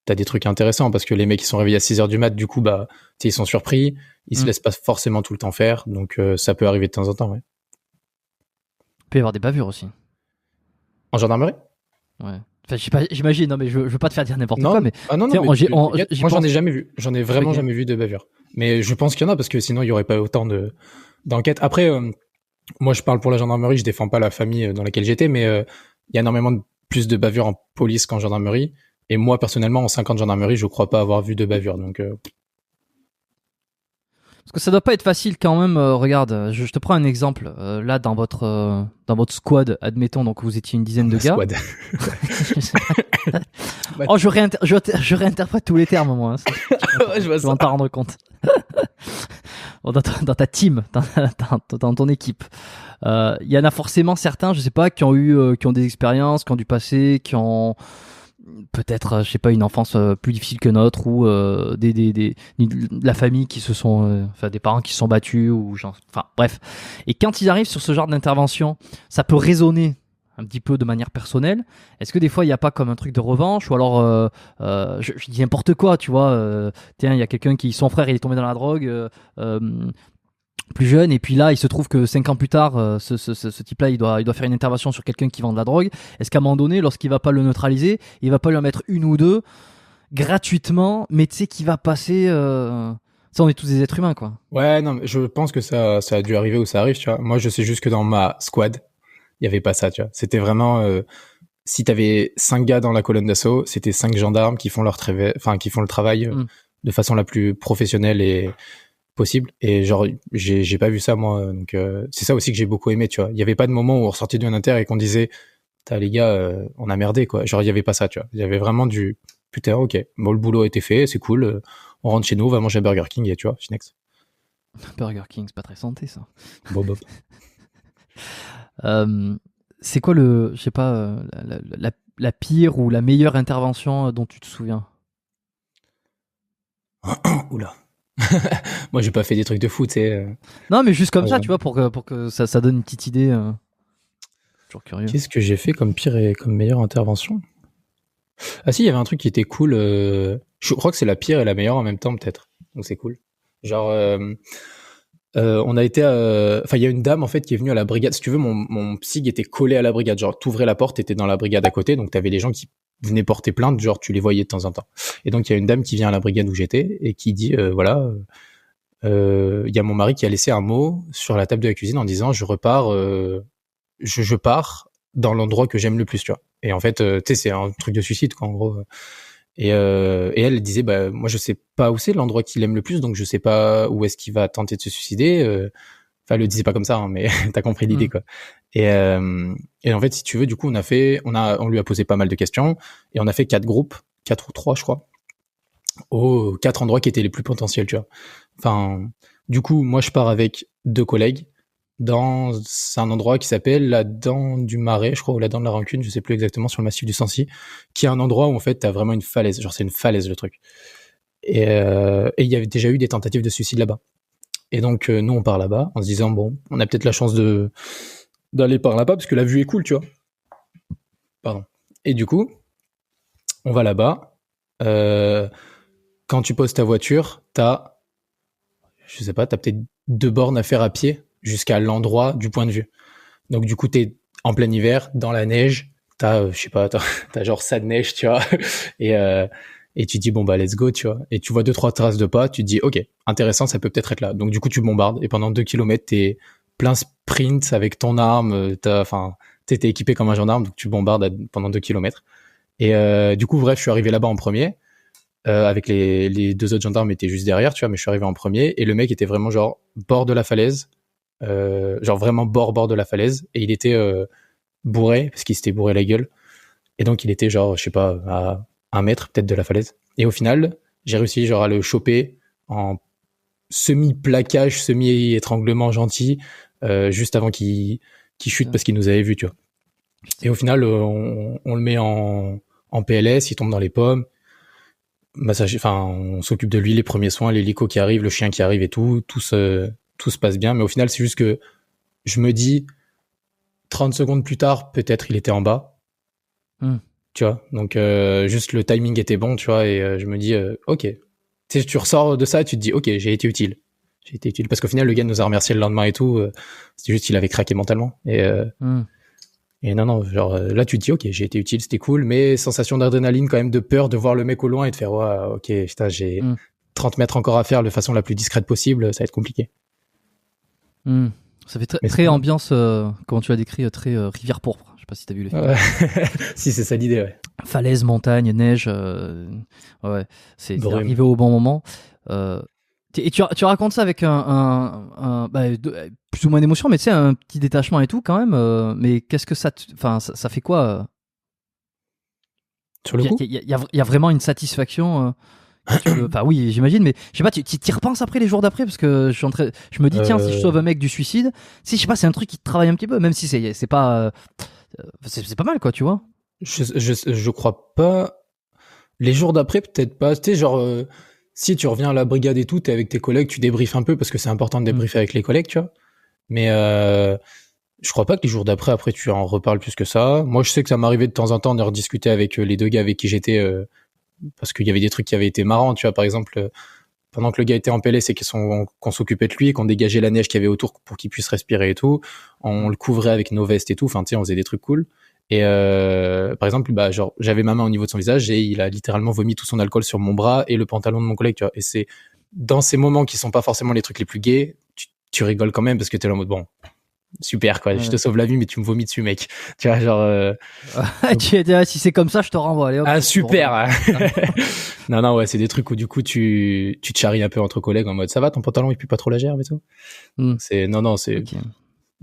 t'as des trucs intéressants parce que les mecs qui sont réveillés à 6h du mat, du coup, bah, ils sont surpris, ils se laissent pas forcément tout le temps faire, donc ça peut arriver de temps en temps, ouais. Il peut y avoir des bavures aussi. En gendarmerie? Ouais. Enfin, je sais pas, j'imagine, non, mais je veux pas te faire dire n'importe quoi, mais. Ah non, moi, moi j'en ai jamais vu. J'en ai vraiment jamais vu de bavure. Mais je pense qu'il y en a parce que sinon il y aurait pas autant d'enquêtes. Après, moi je parle pour la gendarmerie, je défends pas la famille dans laquelle j'étais, mais il y a énormément plus de bavures en police qu'en gendarmerie. Et moi personnellement, en 5 ans de gendarmerie, je crois pas avoir vu de bavure. Donc. Parce que ça doit pas être facile quand même. Regarde, je te prends un exemple. Là, dans votre squad, admettons, donc vous étiez une dizaine de gars. Squad. Oh, je réinterprète tous les termes, moi. Hein. Ouais, je vois ça. Tu vas t'en rendre compte. Dans ta team, dans ton équipe, il y en a forcément certains, je sais pas, qui ont des expériences, qui ont du passé, qui ont peut-être, je sais pas, une enfance plus difficile que notre, ou la famille qui se sont, enfin des parents qui se sont battus, ou genre, enfin bref. Et quand ils arrivent sur ce genre d'intervention, ça peut résonner un petit peu de manière personnelle. Est-ce que des fois il n'y a pas comme un truc de revanche, ou alors je dis n'importe quoi, tu vois, tiens, il y a quelqu'un son frère il est tombé dans la drogue plus jeune, et puis là il se trouve que 5 ans plus tard ce type là il doit faire une intervention sur quelqu'un qui vend de la drogue. Est-ce qu'à un moment donné, lorsqu'il va pas le neutraliser, il va pas lui en mettre une ou deux gratuitement, mais tu sais qu'il va passer ça, on est tous des êtres humains, quoi. Ouais, non, mais je pense que ça a dû arriver ou ça arrive, tu vois. Moi je sais juste que dans ma squad il y avait pas ça, tu vois. C'était vraiment si t'avais 5 gars dans la colonne d'assaut, c'était 5 gendarmes qui font qui font le travail de façon la plus professionnelle et possible. Et genre j'ai pas vu ça moi, donc c'est ça aussi que j'ai beaucoup aimé, tu vois. Il y avait pas de moment où on ressortait d'un inter et qu'on disait t'as les gars, on a merdé, quoi. Genre, il y avait pas ça, tu vois. Il y avait vraiment du, putain, ok, bon, le boulot a été fait, c'est cool, on rentre chez nous, on va manger à Burger King, et tu vois, Finex. Burger King, c'est pas très santé ça. Bob. C'est quoi le, je sais pas, la pire ou la meilleure intervention dont tu te souviens? Oula. Moi, j'ai pas fait des trucs de fou, tu sais. Non, mais juste comme ça, Ouais. tu vois, pour que ça donne une petite idée. Toujours curieux. Qu'est-ce que j'ai fait comme pire et comme meilleure intervention? Ah si, il y avait un truc qui était cool. Je crois que c'est la pire et la meilleure en même temps, peut-être. Donc c'est cool. Genre, on a été, enfin, il y a une dame en fait qui est venue à la brigade. Si tu veux, mon psy était collé à la brigade. Genre, t'ouvrais la porte, t'étais dans la brigade à côté, donc t'avais les gens qui venaient porter plainte. Genre, tu les voyais de temps en temps. Et donc il y a une dame qui vient à la brigade où j'étais et qui dit, voilà, il y a mon mari qui a laissé un mot sur la table de la cuisine en disant, je repars, je pars dans l'endroit que j'aime le plus, tu vois. Et en fait, tu sais, c'est un truc de suicide, quoi, en gros. Et elle disait, bah, moi, je sais pas où c'est l'endroit qu'il aime le plus, donc je sais pas où est-ce qu'il va tenter de se suicider. Enfin, elle le disait pas comme ça, hein, mais t'as compris l'idée, quoi. Et en fait, si tu veux, du coup, on lui a posé pas mal de questions, et on a fait 4 groupes, 4 ou 3, je crois, aux 4 endroits qui étaient les plus potentiels, tu vois. Enfin, du coup, moi, je pars avec 2 collègues dans un endroit qui s'appelle la Dent du Marais, je crois, ou la Dent de la Rancune, je sais plus exactement, sur le massif du Sancy, qui est un endroit où en fait t'as vraiment une falaise, genre c'est une falaise le truc. Et il y avait déjà eu des tentatives de suicide là-bas. Et donc nous on part là-bas en se disant bon, on a peut-être la chance d'aller par là-bas parce que la vue est cool, tu vois. Pardon. Et du coup, on va là-bas. Quand tu poses ta voiture, je sais pas, t'as peut-être 2 bornes à faire à pied jusqu'à l'endroit du point de vue. Donc du coup, t'es en plein hiver, dans la neige, je sais pas, t'as genre ça de neige, tu vois, et, euh, et tu dis bon bah let's go, tu vois, et tu vois 2-3 traces de pas, tu te dis ok, intéressant, ça peut peut-être être là. Donc du coup, tu bombardes, et pendant 2 kilomètres, t'es plein sprint avec ton arme, t'es équipé comme un gendarme, donc tu bombardes pendant 2 kilomètres. Et du coup, bref, je suis arrivé là-bas en premier, avec les 2 autres gendarmes étaient juste derrière, tu vois, mais je suis arrivé en premier, et le mec était vraiment genre bord de la falaise, genre vraiment bord de la falaise, et il était bourré, parce qu'il s'était bourré la gueule, et donc il était genre, je sais pas, à 1 mètre peut-être de la falaise. Et au final, j'ai réussi genre à le choper en semi-plaquage, semi-étranglement gentil, juste avant qu'il chute parce qu'il nous avait vu, tu vois. Et au final, on le met en PLS, il tombe dans les pommes, massage, enfin, on s'occupe de lui, les premiers soins, l'hélico qui arrive, le chien qui arrive et tout se passe bien. Mais au final, c'est juste que je me dis, 30 secondes plus tard, peut-être il était en bas. Tu vois, donc juste le timing était bon, tu vois, et je me dis, ok. Tu sais, tu ressors de ça et tu te dis, ok, j'ai été utile. J'ai été utile. Parce qu'au final, le gars nous a remercié le lendemain et tout. C'était juste qu'il avait craqué mentalement. Et non, genre là, tu te dis, ok, j'ai été utile, c'était cool, mais sensation d'adrénaline, quand même, de peur de voir le mec au loin et de faire, ouais, ok, putain, j'ai 30 mètres encore à faire de façon la plus discrète possible, ça va être compliqué. Ça fait très ambiance, comment tu l'as décrit, très rivière pourpre. Je sais pas si t'as vu le film. Ouais. Si, c'est ça l'idée, ouais. Falaise, montagne, neige, ouais, c'est arrivé au bon moment. Et tu racontes ça avec plus ou moins d'émotion, mais tu sais, un petit détachement et tout quand même. Mais qu'est-ce que ça fait quoi sur le coup? Il y a vraiment une satisfaction. Enfin oui, j'imagine, mais je sais pas, tu t'y repenses après les jours d'après parce que je me dis tiens, si je sauve un mec du suicide, si je sais pas, c'est un truc qui te travaille un petit peu, même si c'est pas mal quoi, tu vois. Je crois pas. Les jours d'après, peut-être pas. Tu sais, genre, si tu reviens à la brigade et tout, t'es avec tes collègues, tu débriefes un peu parce que c'est important de débriefer avec les collègues, tu vois. Mais je crois pas que les jours d'après, après, tu en reparles plus que ça. Moi, je sais que ça m'arrivait de temps en temps de rediscuter avec les 2 gars avec qui j'étais parce qu'il y avait des trucs qui avaient été marrants, tu vois. Par exemple, pendant que le gars était en PLS et qu'on s'occupait de lui et qu'on dégageait la neige qu'il y avait autour pour qu'il puisse respirer et tout, on le couvrait avec nos vestes et tout. Enfin, tu sais, on faisait des trucs cool. Et par exemple, bah, genre, j'avais ma main au niveau de son visage et il a littéralement vomi tout son alcool sur mon bras et le pantalon de mon collègue, tu vois. Et c'est dans ces moments qui sont pas forcément les trucs les plus gays, tu rigoles quand même parce que t'es là en mode bon, super quoi, je te sauve la vie mais tu me vomis dessus, mec. Tu vois, genre. Si c'est comme ça, je te renvoie. Allez, hop, ah super. Non ouais, c'est des trucs où du coup tu te charries un peu entre collègues en mode ça va, ton pantalon il pue pas trop la gerbe et tout. C'est c'est. Okay.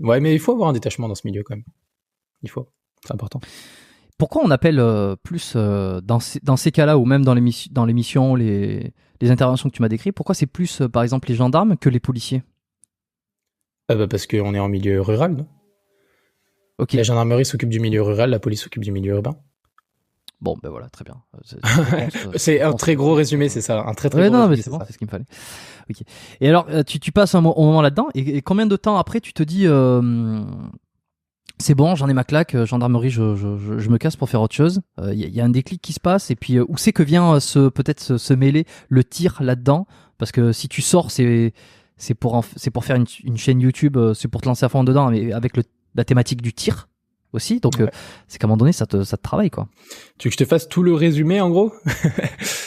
Ouais, mais il faut avoir un détachement dans ce milieu quand même. Il faut. C'est important. Pourquoi on appelle plus dans ces cas-là, ou même dans l'émission, les interventions que tu m'as décrites, pourquoi c'est plus par exemple les gendarmes que les policiers? Parce qu'on est en milieu rural, non? Ok. La gendarmerie s'occupe du milieu rural, la police s'occupe du milieu urbain. Bon, ben voilà, très bien. C'est un très gros résumé, c'est ça. Un très gros non, résumé, mais c'est bon, c'est ce qu'il me fallait. Ok. Et alors, tu passes un moment là-dedans, et combien de temps après tu te dis c'est bon, j'en ai ma claque, gendarmerie, je me casse pour faire autre chose. Y a un déclic qui se passe, et puis où c'est que vient peut-être se mêler le tir là-dedans? Parce que si tu sors, c'est pour faire une chaîne YouTube, c'est pour te lancer à fond dedans, mais avec la thématique du tir aussi. Donc c'est qu'à un moment donné, ça te travaille, quoi. Tu veux que je te fasse tout le résumé en gros?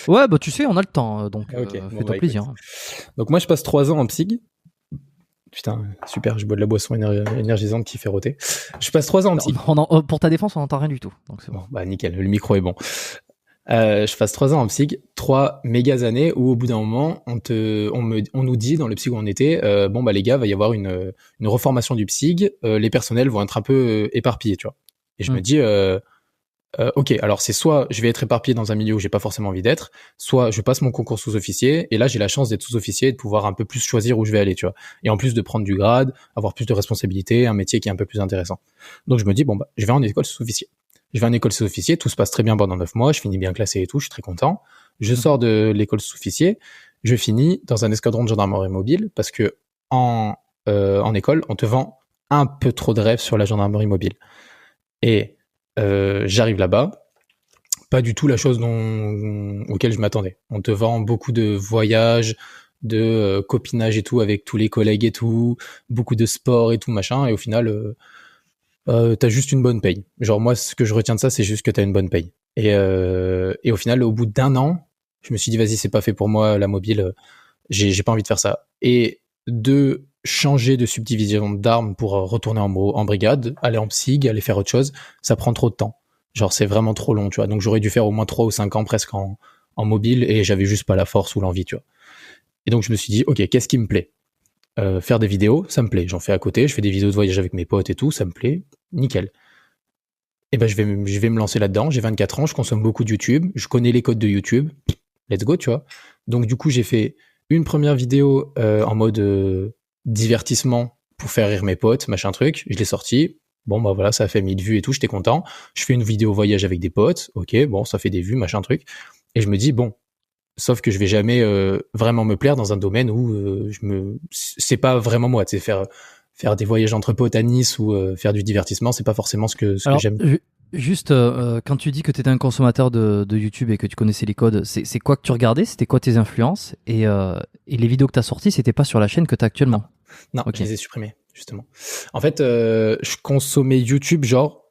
Ouais, bah tu sais, on a le temps, donc fais-toi plaisir. Écoute. Donc moi je passe 3 ans en psy. Putain, super, je bois de la boisson énergisante qui fait rôter. Je passe 3 ans en psy. Pour ta défense, on n'entend rien du tout. Donc c'est bon. Bah nickel, le micro est bon. Je passe 3 ans en psy, 3 méga années où au bout d'un moment, on nous dit dans le psy où on était, bon bah les gars, va y avoir une reformation du psy, les personnels vont être un peu éparpillés, tu vois. Et je me dis, ok, alors c'est soit je vais être éparpillé dans un milieu où j'ai pas forcément envie d'être, soit je passe mon concours sous-officier et là j'ai la chance d'être sous-officier et de pouvoir un peu plus choisir où je vais aller, tu vois. Et en plus de prendre du grade, avoir plus de responsabilités, un métier qui est un peu plus intéressant. Donc je me dis bon bah je vais en école sous-officier. Je vais en école sous-officier, tout se passe très bien pendant 9 mois, je finis bien classé et tout, je suis très content. Je sors de l'école sous-officier, je finis dans un escadron de gendarmerie mobile parce que en école on te vend un peu trop de rêves sur la gendarmerie mobile. Et j'arrive là-bas, pas du tout la chose auquel je m'attendais. On te vend beaucoup de voyages, de copinage et tout avec tous les collègues et tout, beaucoup de sport et tout machin, et au final, t'as juste une bonne paye. Genre moi, ce que je retiens de ça, c'est juste que t'as une bonne paye. Et au final, au bout d'1 an, je me suis dit vas-y, c'est pas fait pour moi la mobile, j'ai pas envie de faire ça. Et de changer de subdivision d'armes pour retourner en brigade, aller en psy, aller faire autre chose, ça prend trop de temps. Genre c'est vraiment trop long, tu vois. Donc j'aurais dû faire au moins 3 ou 5 ans presque en mobile et j'avais juste pas la force ou l'envie, tu vois. Et donc je me suis dit, ok, qu'est-ce qui me plaît? Faire des vidéos, ça me plaît. J'en fais à côté, je fais des vidéos de voyage avec mes potes et tout, ça me plaît, nickel. Et ben je vais me lancer là-dedans, j'ai 24 ans, je consomme beaucoup de YouTube, je connais les codes de YouTube, let's go, tu vois. Donc du coup j'ai fait une première vidéo en mode divertissement pour faire rire mes potes, machin truc, je l'ai sorti, bon bah voilà, ça a fait 1000 vues et tout, j'étais content. Je fais une vidéo voyage avec des potes, ok, bon ça fait des vues, machin truc, et je me dis bon, sauf que je vais jamais vraiment me plaire dans un domaine où c'est pas vraiment moi, tu sais, faire des voyages entre potes à Nice ou faire du divertissement, c'est pas forcément ce que j'aime. Juste, quand tu dis que tu étais un consommateur de YouTube et que tu connaissais les codes, c'est quoi que tu regardais? C'était quoi tes influences? Et les vidéos que tu as sorties, c'était pas sur la chaîne que tu as actuellement? Non, okay. Je les ai supprimées, justement. En fait, je consommais YouTube, genre,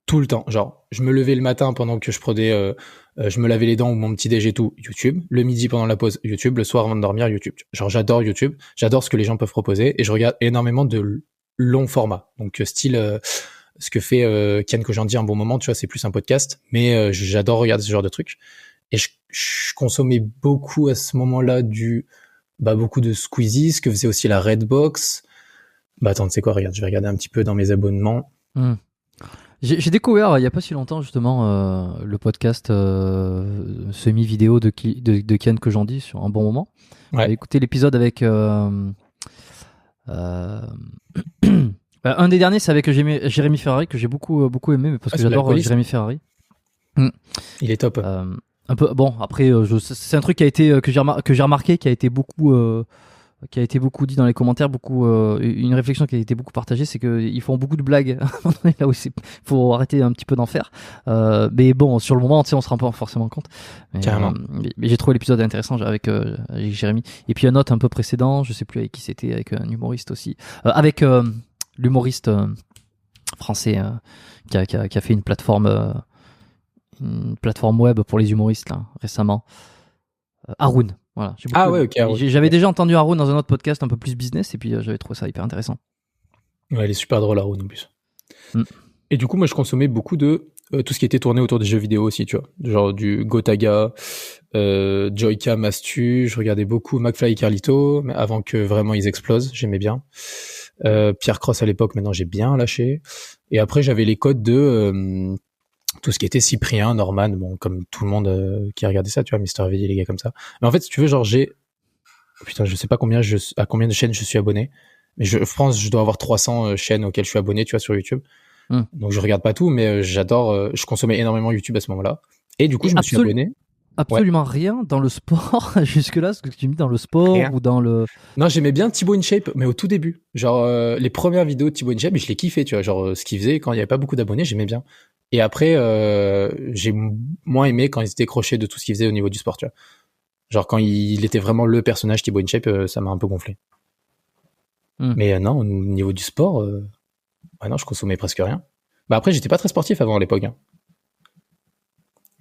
tout le temps. Genre, je me levais le matin pendant que je prenais... je me lavais les dents ou mon petit déj et tout, YouTube. Le midi pendant la pause, YouTube. Le soir avant de dormir, YouTube. Genre, j'adore YouTube. J'adore ce que les gens peuvent proposer. Et je regarde énormément de longs formats. Donc, style... ce que fait Kian Kojandi à un bon moment, tu vois, c'est plus un podcast, mais j'adore regarder ce genre de trucs. Et je consommais beaucoup à ce moment-là beaucoup de Squeezie, ce que faisait aussi la Redbox. Bah attends, tu sais quoi, regarde, je vais regarder un petit peu dans mes abonnements. J'ai découvert il y a pas si longtemps justement le podcast semi-vidéo de Kian Kojandi sur un bon moment. Ouais. J'ai écouté l'épisode avec un des derniers, c'est avec Jérémy Ferrari, que j'ai beaucoup aimé, mais parce que j'adore Jérémy Ferrari. Il est top. Un peu. Bon, après, c'est un truc qui a été que j'ai remarqué, qui a été beaucoup dit dans les commentaires, une réflexion qui a été beaucoup partagée, c'est qu'ils font beaucoup de blagues. Là où faut arrêter un petit peu d'en faire. Mais bon, sur le moment, tu sais, on se rend pas forcément compte. Carrément. Mais j'ai trouvé l'épisode intéressant avec Jérémy. Et puis un autre un peu précédent, je sais plus avec qui c'était, avec un humoriste aussi, avec l'humoriste français qui a fait une plateforme web pour les humoristes là, récemment. Haroun. Voilà, j'avais déjà entendu Haroun dans un autre podcast un peu plus business, et puis j'avais trouvé ça hyper intéressant. Ouais, il est super drôle, Haroun, en plus. Et du coup, moi, je consommais beaucoup de tout ce qui était tourné autour des jeux vidéo aussi, tu vois. Genre du Gotaga, Joycam, Astu, je regardais beaucoup McFly et Carlito, mais avant que vraiment ils explosent, j'aimais bien. Pierre Cross à l'époque, maintenant j'ai bien lâché. Et après j'avais les codes de tout ce qui était Cyprien, Norman, bon comme tout le monde qui regardait ça, tu vois, Mister V, les gars comme ça. Mais en fait, si tu veux, genre putain, je sais pas à combien de chaînes je suis abonné, mais je pense que je dois avoir 300 chaînes auxquelles je suis abonné, tu vois, sur YouTube. Donc je regarde pas tout, mais j'adore, je consommais énormément YouTube à ce moment-là. Et du coup, je me suis abonné. Absolument rien dans le sport jusque-là, ce que tu me dis dans le sport Rien. ou dans le... Non, j'aimais bien Thibaut InShape, mais au tout début. Genre, les premières vidéos de Thibaut InShape, je les kiffais, tu vois. Genre, ce qu'il faisait quand il y avait pas beaucoup d'abonnés, j'aimais bien. Et après, j'ai moins aimé quand il se décrochait de tout ce qu'il faisait au niveau du sport, tu vois. Genre, quand il était vraiment le personnage Thibaut InShape, ça m'a un peu gonflé. Mais non, au niveau du sport, ouais, non, je consommais presque rien. Bah après, j'étais pas très sportif avant à l'époque. Hein.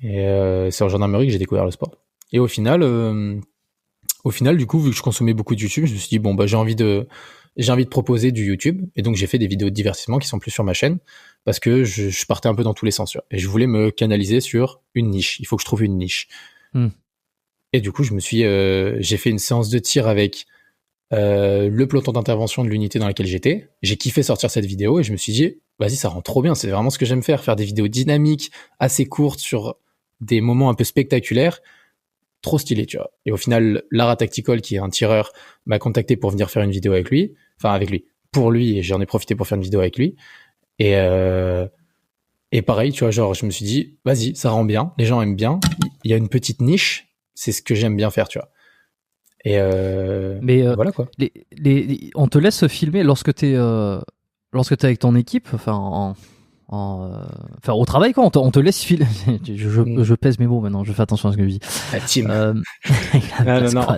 Et c'est en gendarmerie que j'ai découvert le sport. Et au final, du coup, vu que je consommais beaucoup de YouTube, je me suis dit bon bah j'ai envie de proposer du YouTube, et donc j'ai fait des vidéos de divertissement qui sont plus sur ma chaîne parce que je partais un peu dans tous les sens, et je voulais me canaliser sur une niche. Il faut que je trouve une niche. Et du coup, j'ai fait une séance de tir avec le peloton d'intervention de l'unité dans laquelle j'étais. J'ai kiffé sortir cette vidéo et je me suis dit vas-y, ça rend trop bien, c'est vraiment ce que j'aime faire des vidéos dynamiques, assez courtes sur des moments un peu spectaculaires. Trop stylé, tu vois. Et au final, Lara Tactical, qui est un tireur, m'a contacté pour venir faire une vidéo avec lui. Enfin, avec lui. Pour lui, et j'en ai profité pour faire une vidéo avec lui. Et pareil, tu vois, genre, je me suis dit, vas-y, ça rend bien. Les gens aiment bien. Il y a une petite niche. C'est ce que j'aime bien faire, tu vois. Et voilà, quoi. On te laisse filmer lorsque t'es avec ton équipe, enfin, enfin au travail quoi, on te laisse filer. Je pèse mes mots maintenant, je fais attention à ce que je dis. La team. non,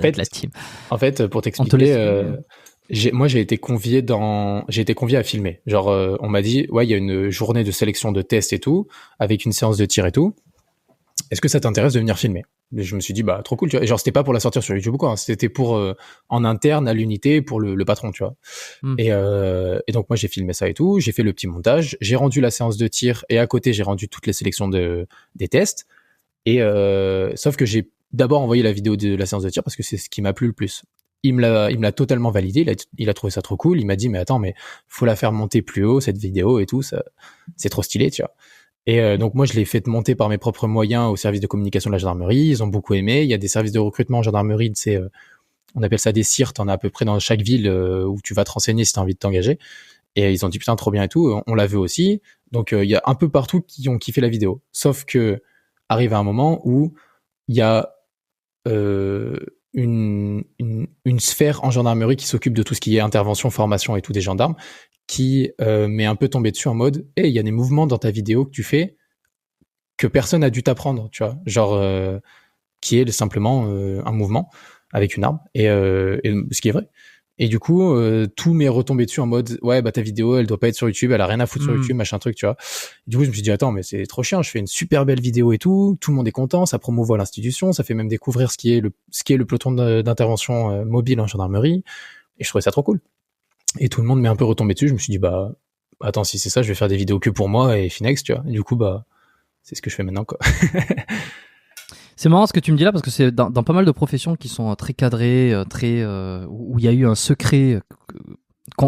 la team. En fait, pour t'expliquer, moi j'ai été convié à filmer. Genre on m'a dit ouais, il y a une journée de sélection de tests et tout, avec une séance de tir et tout. Est-ce que ça t'intéresse de venir filmer? Et je me suis dit bah trop cool, tu vois. Et genre c'était pas pour la sortir sur YouTube ou quoi, hein. C'était pour en interne à l'unité pour le patron, tu vois. Et donc moi j'ai filmé ça et tout, j'ai fait le petit montage, j'ai rendu la séance de tir et à côté j'ai rendu toutes les sélections des tests. Et sauf que j'ai d'abord envoyé la vidéo de la séance de tir parce que c'est ce qui m'a plu le plus. Il me l'a totalement validé, il a trouvé ça trop cool, il m'a dit mais attends, mais faut la faire monter plus haut cette vidéo et tout, ça c'est trop stylé, tu vois. Et donc moi je l'ai fait monter par mes propres moyens au service de communication de la gendarmerie, ils ont beaucoup aimé. Il y a des services de recrutement en gendarmerie, tu sais, on appelle ça des CIR, t'en as à peu près dans chaque ville où tu vas te renseigner si t'as envie de t'engager. Et ils ont dit putain trop bien et tout, on l'a vu aussi. Donc il y a un peu partout qui ont kiffé la vidéo. Sauf que arrive à un moment où il y a une sphère en gendarmerie qui s'occupe de tout ce qui est intervention, formation et tout des gendarmes, qui m'est un peu tombé dessus en mode il y a des mouvements dans ta vidéo que tu fais que personne n'a dû t'apprendre, tu vois, genre qui est simplement un mouvement avec une arme, et ce qui est vrai. Et du coup tout m'est retombé dessus en mode ouais bah ta vidéo elle doit pas être sur YouTube, elle a rien à foutre sur YouTube, machin truc, tu vois. Et du coup je me suis dit attends, mais c'est trop chiant, je fais une super belle vidéo et tout le monde est content, ça promouvoit l'institution, ça fait même découvrir ce qui est le peloton d'intervention mobile en gendarmerie, et je trouvais ça trop cool. Et tout le monde m'est un peu retombé dessus, je me suis dit bah attends, si c'est ça, je vais faire des vidéos que pour moi et Finex, tu vois. Et du coup bah c'est ce que je fais maintenant, quoi. C'est marrant ce que tu me dis là parce que c'est dans pas mal de professions qui sont très cadrées, où il y a eu un secret,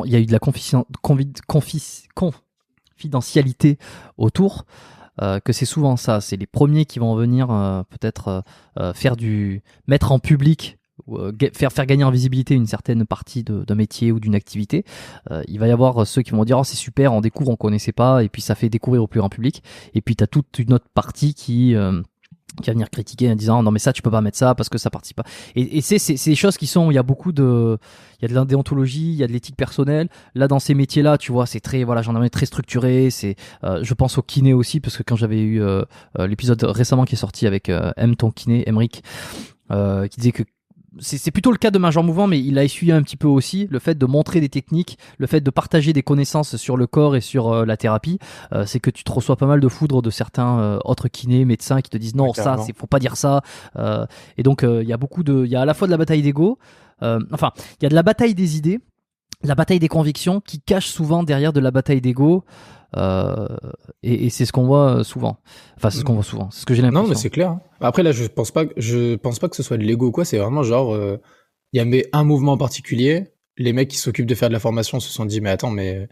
il y a eu de la confidentialité autour, que c'est souvent ça. C'est les premiers qui vont venir peut-être mettre en public, faire gagner en visibilité une certaine partie d'un métier ou d'une activité. Il va y avoir ceux qui vont dire oh c'est super, on découvre, on connaissait pas, et puis ça fait découvrir au plus grand public. Et puis t'as toute une autre partie qui va venir critiquer en disant non mais ça tu peux pas mettre ça parce que ça participe pas. Et c'est des choses qui sont, il y a de l'indéontologie, il y a de l'éthique personnelle. Là dans ces métiers là tu vois c'est très gendarmerie très structuré. C'est je pense au kiné aussi parce que quand j'avais eu l'épisode récemment qui est sorti avec ton kiné Emric qui disait que c'est plutôt le cas de Major Mouvement, mais il a essuyé un petit peu aussi le fait de montrer des techniques, le fait de partager des connaissances sur le corps et sur la thérapie. C'est que tu te reçois pas mal de foudre de certains autres kinés, médecins qui te disent non, ça, faut pas dire ça. Et donc il y a à la fois de la bataille d'ego, il y a de la bataille des idées, la bataille des convictions qui cache souvent derrière de la bataille d'ego. Et c'est ce qu'on voit souvent. Enfin, c'est ce qu'on voit souvent. C'est ce que j'ai l'impression. Non, mais c'est clair. Après, là, je pense pas que ce soit de l'ego ou quoi. C'est vraiment genre, il y avait un mouvement en particulier. les mecs qui s'occupent de faire de la formation se sont dit, mais attends, mais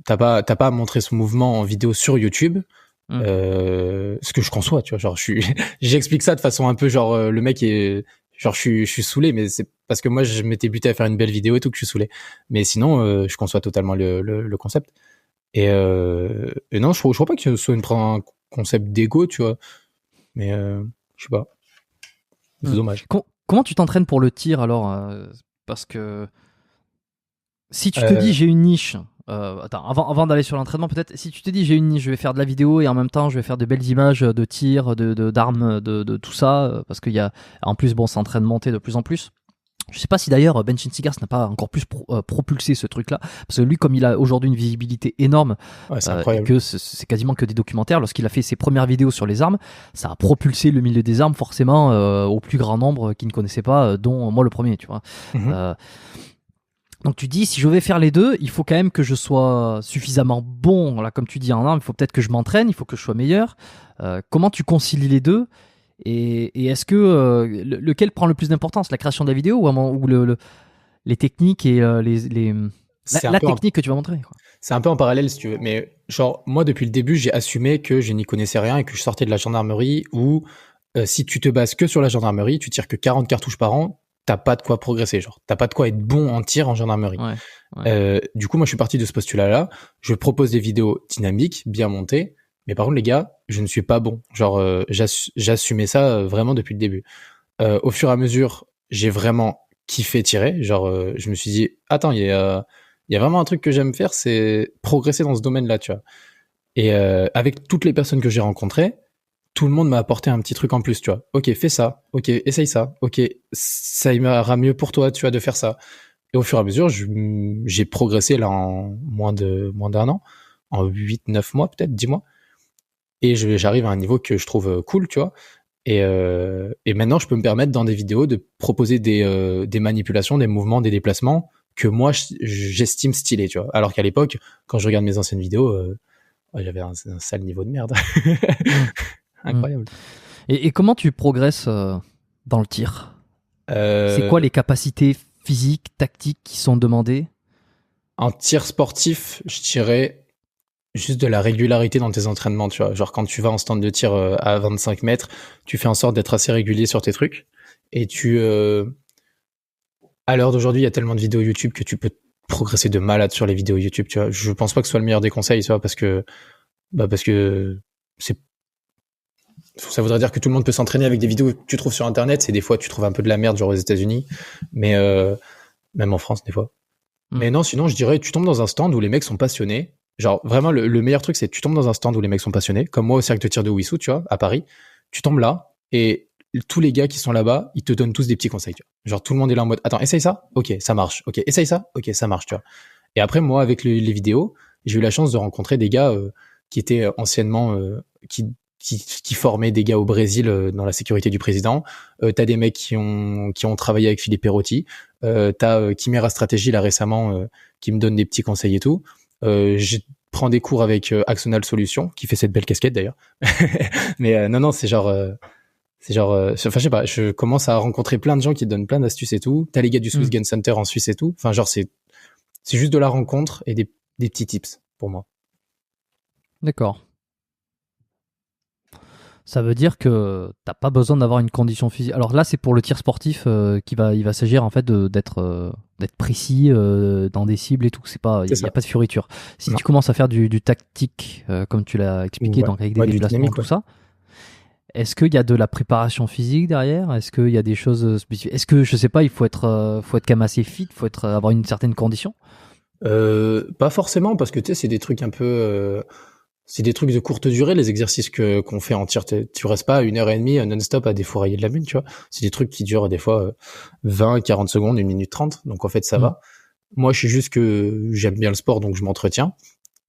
t'as pas à montrer ce mouvement en vidéo sur YouTube. Ce que je conçois, tu vois, genre j'explique ça de façon un peu genre le mec est genre je suis saoulé, mais c'est parce que moi je m'étais buté à faire une belle vidéo et tout que je suis saoulé. Mais sinon je conçois totalement le concept. Et non, je crois pas que ce soit un concept d'ego, tu vois. Mais je sais pas. C'est dommage. Comment tu t'entraînes pour le tir alors parce que si tu te dis j'ai une niche, attends, avant d'aller sur l'entraînement peut-être, si tu te dis j'ai une niche, je vais faire de la vidéo et en même temps je vais faire de belles images de tir, d'armes, de tout ça, parce qu'il y a en plus bon c'est en train de monter de plus en plus. Je sais pas si d'ailleurs Ben Cigars n'a pas encore plus propulsé ce truc-là, parce que lui comme il a aujourd'hui une visibilité énorme, c'est et que c'est quasiment que des documentaires, lorsqu'il a fait ses premières vidéos sur les armes, ça a propulsé le milieu des armes forcément au plus grand nombre qui ne connaissaient pas, dont moi le premier, tu vois. Donc tu dis, si je vais faire les deux, il faut quand même que je sois suffisamment bon, là, comme tu dis en armes, il faut peut-être que je m'entraîne, il faut que je sois meilleur. Comment tu concilies les deux et est-ce que lequel prend le plus d'importance, la création de la vidéo ou les techniques et la technique que tu vas montrer, quoi. C'est un peu en parallèle si tu veux, mais genre moi depuis le début j'ai assumé que je n'y connaissais rien et que je sortais de la gendarmerie où si tu te bases que sur la gendarmerie, tu tires que 40 cartouches par an, t'as pas de quoi progresser, genre t'as pas de quoi être bon en tir en gendarmerie. Du coup moi je suis parti de ce postulat-là, je propose des vidéos dynamiques, bien montées, mais par contre les gars, je ne suis pas bon, genre j'assumais ça vraiment depuis le début. Au fur et à mesure, j'ai vraiment kiffé tirer, genre je me suis dit attends, il y a vraiment un truc que j'aime faire, c'est progresser dans ce domaine-là, tu vois. Et avec toutes les personnes que j'ai rencontrées, tout le monde m'a apporté un petit truc en plus, tu vois. Ok, fais ça. Ok, essaye ça. Ok, ça ira mieux pour toi, tu vois, de faire ça. Et au fur et à mesure, j'ai progressé là en moins d'un an, en 8-9 mois peut-être, 10 mois. Et j'arrive à un niveau que je trouve cool, tu vois. Et maintenant, je peux me permettre dans des vidéos de proposer des manipulations, des mouvements, des déplacements que moi, j'estime stylés, tu vois. Alors qu'à l'époque, quand je regarde mes anciennes vidéos, j'avais un sale niveau de merde. Incroyable. Et comment tu progresses dans le tir ? C'est quoi les capacités physiques, tactiques qui sont demandées ? En tir sportif, je dirais juste de la régularité dans tes entraînements, tu vois. Genre quand tu vas en stand de tir à 25 mètres, tu fais en sorte d'être assez régulier sur tes trucs. Et à l'heure d'aujourd'hui, il y a tellement de vidéos YouTube que tu peux progresser de malade sur les vidéos YouTube, tu vois. Je pense pas que ce soit le meilleur des conseils, tu vois, parce que ça voudrait dire que tout le monde peut s'entraîner avec des vidéos que tu trouves sur internet. C'est des fois tu trouves un peu de la merde genre aux États-Unis, mais même en France des fois. Mais non, sinon je dirais tu tombes dans un stand où les mecs sont passionnés. Genre vraiment le meilleur truc c'est tu tombes dans un stand où les mecs sont passionnés, comme moi au cercle de tir de Wissou, tu vois, à Paris. Tu tombes là et tous les gars qui sont là-bas, ils te donnent tous des petits conseils, tu vois. Genre tout le monde est là en mode attends, essaye ça, ok, ça marche, ok, essaye ça, ok, ça marche, tu vois. Et après moi avec les vidéos, j'ai eu la chance de rencontrer des gars qui étaient anciennement qui formaient des gars au Brésil dans la sécurité du président. T'as des mecs qui ont travaillé avec Philippe Perotti. T'as Chimera Stratégie là récemment qui me donne des petits conseils et tout. Je prends des cours avec Axonal Solutions qui fait cette belle casquette d'ailleurs. Mais non, c'est genre enfin je sais pas, je commence à rencontrer plein de gens qui te donnent plein d'astuces et tout. T'as les gars du Swiss Gun Center en Suisse et tout. Enfin genre c'est juste de la rencontre et des petits tips pour moi. D'accord. Ça veut dire que t'as pas besoin d'avoir une condition physique. Alors là, c'est pour le tir sportif il va s'agir en fait d'être précis dans des cibles et tout. Il y a pas de fioriture. Si tu commences à faire du tactique, comme tu l'as expliqué, donc avec des déplacements, tout ça, est-ce qu'il y a de la préparation physique derrière ? Est-ce qu'il y a des choses spécifiques ? Est-ce que je sais pas, il faut être quand même assez fit, faut avoir une certaine condition ? Pas forcément, parce que tu sais, c'est des trucs un peu c'est des trucs de courte durée, les exercices qu'on fait en tir. Tu restes pas 1h30 non-stop à défourailler de la mine, tu vois. C'est des trucs qui durent des fois 20, 40 secondes, 1 minute 30. Donc en fait, ça va. Moi, je suis juste que j'aime bien le sport, donc je m'entretiens.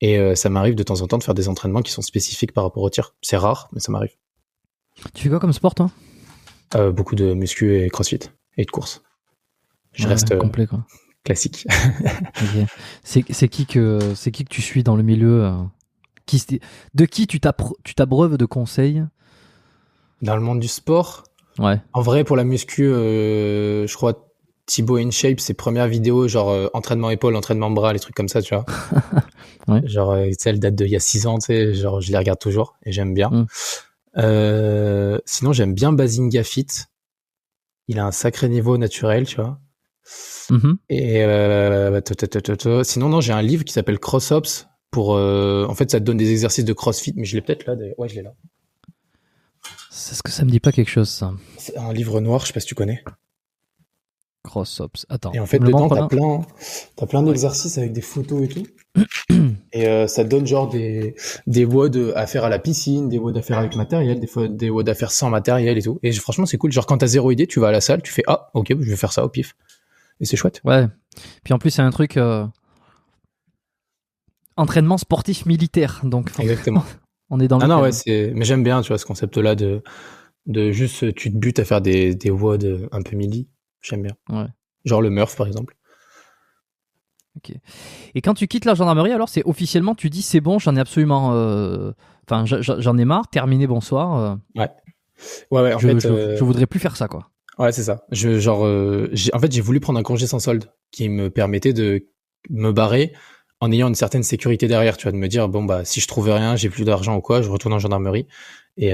Et ça m'arrive de temps en temps de faire des entraînements qui sont spécifiques par rapport au tir. C'est rare, mais ça m'arrive. Tu fais quoi comme sport, toi ? Beaucoup de muscu et crossfit et de course. Je reste complet, quoi. Classique. Okay. C'est qui que tu suis dans le milieu de qui tu t'abreuves de conseils ? Dans le monde du sport ? Ouais. En vrai, pour la muscu, je crois Thibaut InShape, ses premières vidéos, genre entraînement épaule, entraînement bras, les trucs comme ça, tu vois. Ouais. Genre, tu sais, elle date d'il y a 6 ans, tu sais, genre, je les regarde toujours et j'aime bien. Sinon, j'aime bien Bazinga Fit. Il a un sacré niveau naturel, tu vois. Et sinon, non, j'ai un livre qui s'appelle CrossOps pour, en fait, ça te donne des exercices de CrossFit, mais je l'ai peut-être là. Ouais, je l'ai là. C'est ce que ça me dit pas quelque chose, ça. C'est un livre noir, je sais pas si tu connais. CrossOps. Attends. Et en fait, dedans, t'as plein d'exercices avec des photos et tout. Et ça te donne genre des WOD à faire à la piscine, des WOD à faire avec matériel, des WOD à faire sans matériel et tout. Et franchement, c'est cool. Genre, quand t'as zéro idée, tu vas à la salle, tu fais, ah, ok, je vais faire ça au pif. Et c'est chouette. Ouais. Puis en plus, c'est un truc entraînement sportif militaire. Donc, exactement. On est dans le. Ah non, ouais, mais j'aime bien, tu vois, ce concept-là de juste, tu te butes à faire des WOD un peu mili. J'aime bien. Ouais. Genre le Murph, par exemple. Ok. Et quand tu quittes la gendarmerie, alors c'est officiellement, tu dis c'est bon, j'en ai absolument. Enfin, j'en ai marre, terminé, bonsoir. Ouais. Ouais, en fait. Je voudrais plus faire ça, quoi. Ouais, c'est ça. En fait, j'ai voulu prendre un congé sans solde qui me permettait de me barrer en ayant une certaine sécurité derrière, tu vois, de me dire, bon, bah, si je trouve rien, j'ai plus d'argent ou quoi, je retourne en gendarmerie et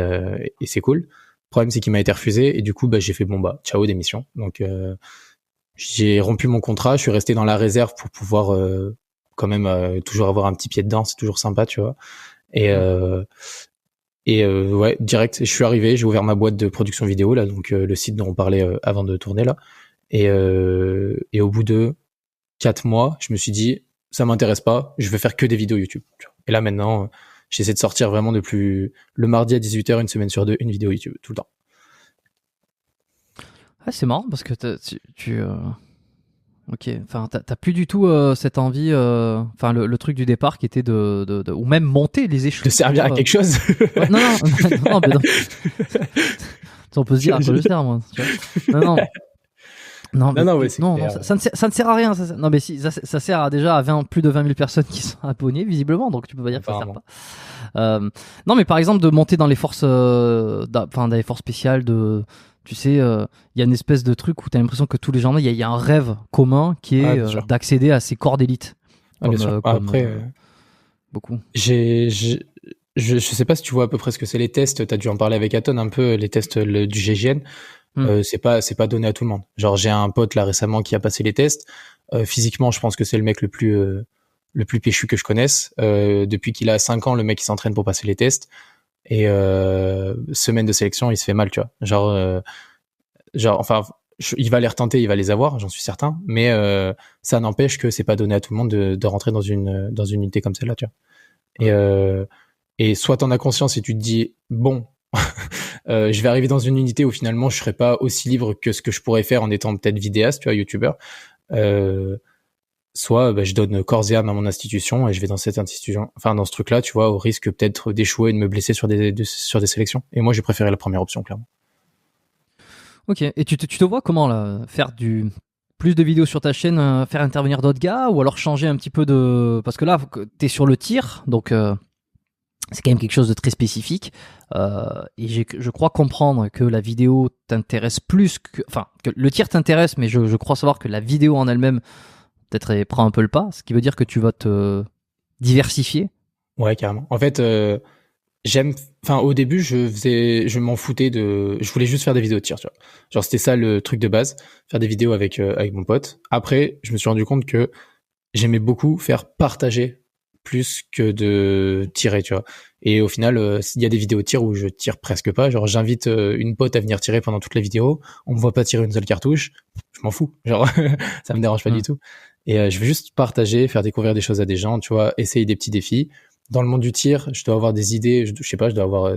c'est cool. Le problème, c'est qu'il m'a été refusé et du coup, bah, j'ai fait, bon, bah, ciao, démission. Donc, j'ai rompu mon contrat, je suis resté dans la réserve pour pouvoir quand même toujours avoir un petit pied dedans, c'est toujours sympa, tu vois. Et ouais, direct, je suis arrivé, j'ai ouvert ma boîte de production vidéo là, donc le site dont on parlait avant de tourner là. Et au bout de 4 mois, je me suis dit, ça m'intéresse pas, je vais faire que des vidéos YouTube. Et là maintenant, j'essaie de sortir vraiment le mardi à 18h, une semaine sur deux, une vidéo YouTube, tout le temps. Ah, c'est marrant parce que ok, enfin, t'as plus du tout cette envie, enfin, le truc du départ qui était ou même monter les échelons. De servir à quelque chose. Ouais, non, mais non. On peut se dire, je le sers, moi. Tu vois. Non, ça ne sert à rien. Non, mais si, ça sert déjà à plus de 20 000 personnes qui sont abonnées, visiblement, donc tu peux pas dire que ça sert pas. Non, mais par exemple, de monter dans les forces, dans les forces spéciales, tu sais, il y a une espèce de truc où tu as l'impression que tous les gens, il y a un rêve commun qui est d'accéder à ces corps d'élite. Bien sûr. Après, beaucoup. Je sais pas si tu vois à peu près ce que c'est les tests. T'as dû en parler avec Aton un peu, les tests du GGN. C'est pas donné à tout le monde. Genre, j'ai un pote là récemment qui a passé les tests. Physiquement, je pense que c'est le mec le plus péchu que je connaisse. Depuis qu'il a 5 ans, le mec il s'entraîne pour passer les tests. Et semaine de sélection, il se fait mal, tu vois. Enfin, il va les retenter, il va les avoir, j'en suis certain. Mais ça n'empêche que c'est pas donné à tout le monde de rentrer dans une unité comme celle-là, tu vois. Et soit t'en as conscience et tu te dis, bon, je vais arriver dans une unité où finalement je serai pas aussi libre que ce que je pourrais faire en étant peut-être vidéaste, tu vois, youtubeur. Soit je donne corps et âme à mon institution et je vais dans cette institution, enfin dans ce truc-là, tu vois, au risque peut-être d'échouer et de me blesser sur des sélections. Et moi, j'ai préféré la première option, clairement. Ok, et tu te vois comment là, faire plus de vidéos sur ta chaîne, faire intervenir d'autres gars, ou alors changer un petit peu parce que là, t'es sur le tir, donc c'est quand même quelque chose de très spécifique. Et je crois comprendre que la vidéo t'intéresse plus que le tir t'intéresse, mais je crois savoir que la vidéo en elle-même peut-être elle prend un peu le pas, ce qui veut dire que tu vas diversifier. Ouais, carrément. En fait, au début, je m'en foutais je voulais juste faire des vidéos de tir, tu vois. Genre, c'était ça le truc de base, faire des vidéos avec mon pote. Après, je me suis rendu compte que j'aimais beaucoup faire partager plus que de tirer, tu vois. Et au final, il y a des vidéos de tir où je tire presque pas. Genre, j'invite une pote à venir tirer pendant toute la vidéo. On me voit pas tirer une seule cartouche. Je m'en fous. Genre, ça me dérange pas du tout. Et je veux juste partager, faire découvrir des choses à des gens, tu vois, essayer des petits défis. Dans le monde du tir, je dois avoir des idées, je sais pas, je dois avoir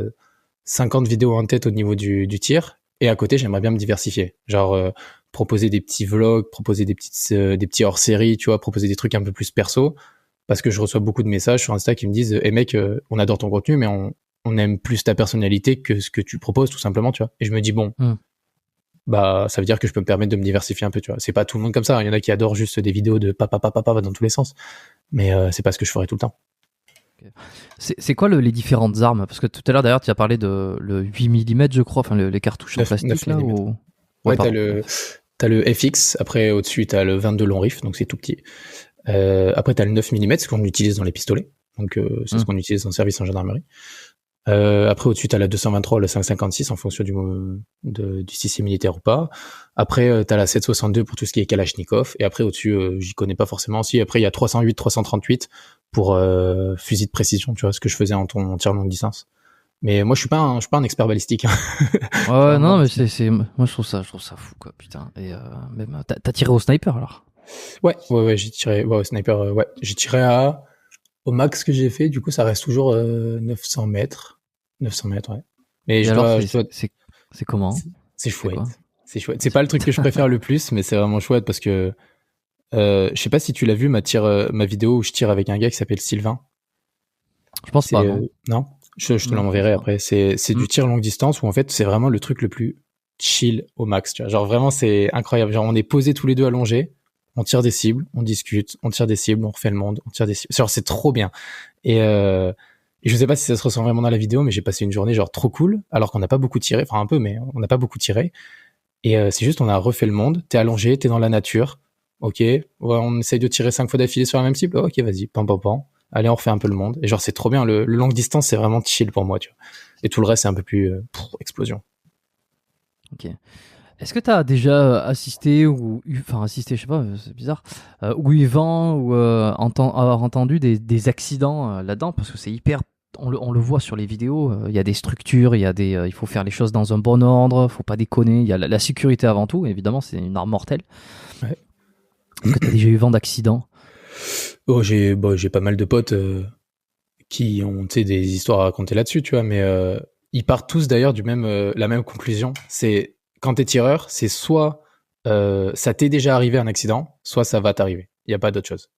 50 vidéos en tête au niveau du tir. Et à côté, j'aimerais bien me diversifier. Genre, proposer des petits vlogs, proposer des petits hors-série, tu vois, proposer des trucs un peu plus perso. Parce que je reçois beaucoup de messages sur Insta qui me disent, hey mec, on adore ton contenu, mais on aime plus ta personnalité que ce que tu proposes, tout simplement, tu vois. Et je me dis, bon, bah, ça veut dire que je peux me permettre de me diversifier un peu, tu vois. C'est pas tout le monde comme ça. Il y en a qui adorent juste des vidéos de papa dans tous les sens. Mais c'est pas ce que je ferais tout le temps. C'est quoi les différentes armes? Parce que tout à l'heure, d'ailleurs, tu as parlé de le 8 mm, je crois, enfin les cartouches en plastique. 9 là, mm. ou... Ouais, T'as le FX, après au-dessus t'as le 22 long riff, donc c'est tout petit. Après t'as le 9 mm, ce qu'on utilise dans les pistolets, donc c'est ce qu'on utilise en service en gendarmerie. Après au-dessus t'as la 223, le 5,56 en fonction du système militaire ou pas. Après t'as la 7,62 pour tout ce qui est Kalachnikov, et après au-dessus j'y connais pas forcément. Si après il y a 308, 338 pour fusil de précision, tu vois, ce que je faisais en tir longue distance. Mais moi je suis pas un expert balistique. Ouais, non, mais moi je trouve ça fou, quoi, putain. Et même, t'as tiré au sniper alors? Ouais, j'ai tiré, au sniper, ouais, j'ai tiré au max que j'ai fait, du coup, ça reste toujours 900 mètres. 900 mètres, ouais. Mais Et alors, c'est comment? c'est chouette. Quoi C'est chouette. C'est pas le truc que je préfère le plus, mais c'est vraiment chouette parce que je sais pas si tu l'as vu ma vidéo où je tire avec un gars qui s'appelle Sylvain. Je pense pas, non. Non, je te l'enverrai après. C'est du tir longue distance où en fait c'est vraiment le truc le plus chill au max. Tu vois, genre vraiment c'est incroyable. Genre on est posés tous les deux allongés, on tire des cibles, on discute, on tire des cibles, on refait le monde, on tire des cibles. Genre c'est trop bien. Et je sais pas si ça se ressent vraiment dans la vidéo, mais j'ai passé une journée genre trop cool, alors qu'on n'a pas beaucoup tiré, enfin un peu, mais on n'a pas beaucoup tiré. Et c'est juste on a refait le monde. T'es allongé, t'es dans la nature. Ok, ouais, on essaye de tirer 5 fois d'affilée sur la même cible. Ok, vas-y, pam pam pam. Allez, on refait un peu le monde. Et genre, c'est trop bien. Le longue distance, c'est vraiment chill pour moi, tu vois. Et tout le reste, c'est un peu plus explosion. Ok. Est-ce que t'as déjà assisté assisté, je sais pas, c'est bizarre, ou eu vent ou avoir entendu des accidents là-dedans, parce que c'est hyper, on le voit sur les vidéos. Il y a des structures, il faut faire les choses dans un bon ordre, faut pas déconner. Il y a la sécurité avant tout. Évidemment, c'est une arme mortelle. Ouais. Est-ce que t'as déjà eu vent d'accidents? Oh, j'ai pas mal de potes qui ont des histoires à raconter là-dessus, tu vois, mais ils partent tous d'ailleurs la même conclusion. C'est quand t'es tireur, c'est soit ça t'est déjà arrivé un accident, soit ça va t'arriver. Il y a pas d'autre chose.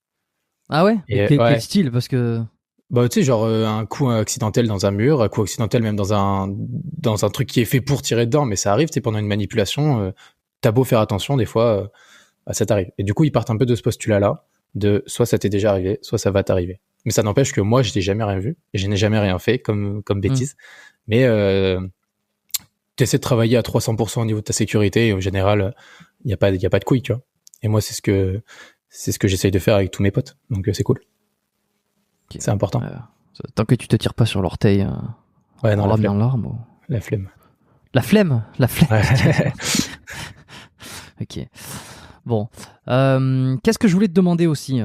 Ah ouais? Et, Quel style? Parce que bah tu sais genre un coup accidentel dans un mur, un coup accidentel même dans un truc qui est fait pour tirer dedans, mais ça arrive, tu sais, pendant une manipulation, t'as beau faire attention, des fois ça t'arrive. Et du coup ils partent un peu de ce postulat-là, de soit ça t'est déjà arrivé, soit ça va t'arriver. Mais ça n'empêche que moi je n'ai jamais rien vu et je n'ai jamais rien fait comme bêtise. Mais t'essaies de travailler à 300% au niveau de ta sécurité et en général il y a pas de couilles, tu vois. Et moi c'est ce que j'essaye de faire avec tous mes potes, donc c'est cool. Okay. C'est important. Tant que tu te tires pas sur l'orteil, ouais, non, bien l'arme. Ou... La flemme. La flemme. Ouais. Ok. Bon, qu'est-ce que je voulais te demander aussi?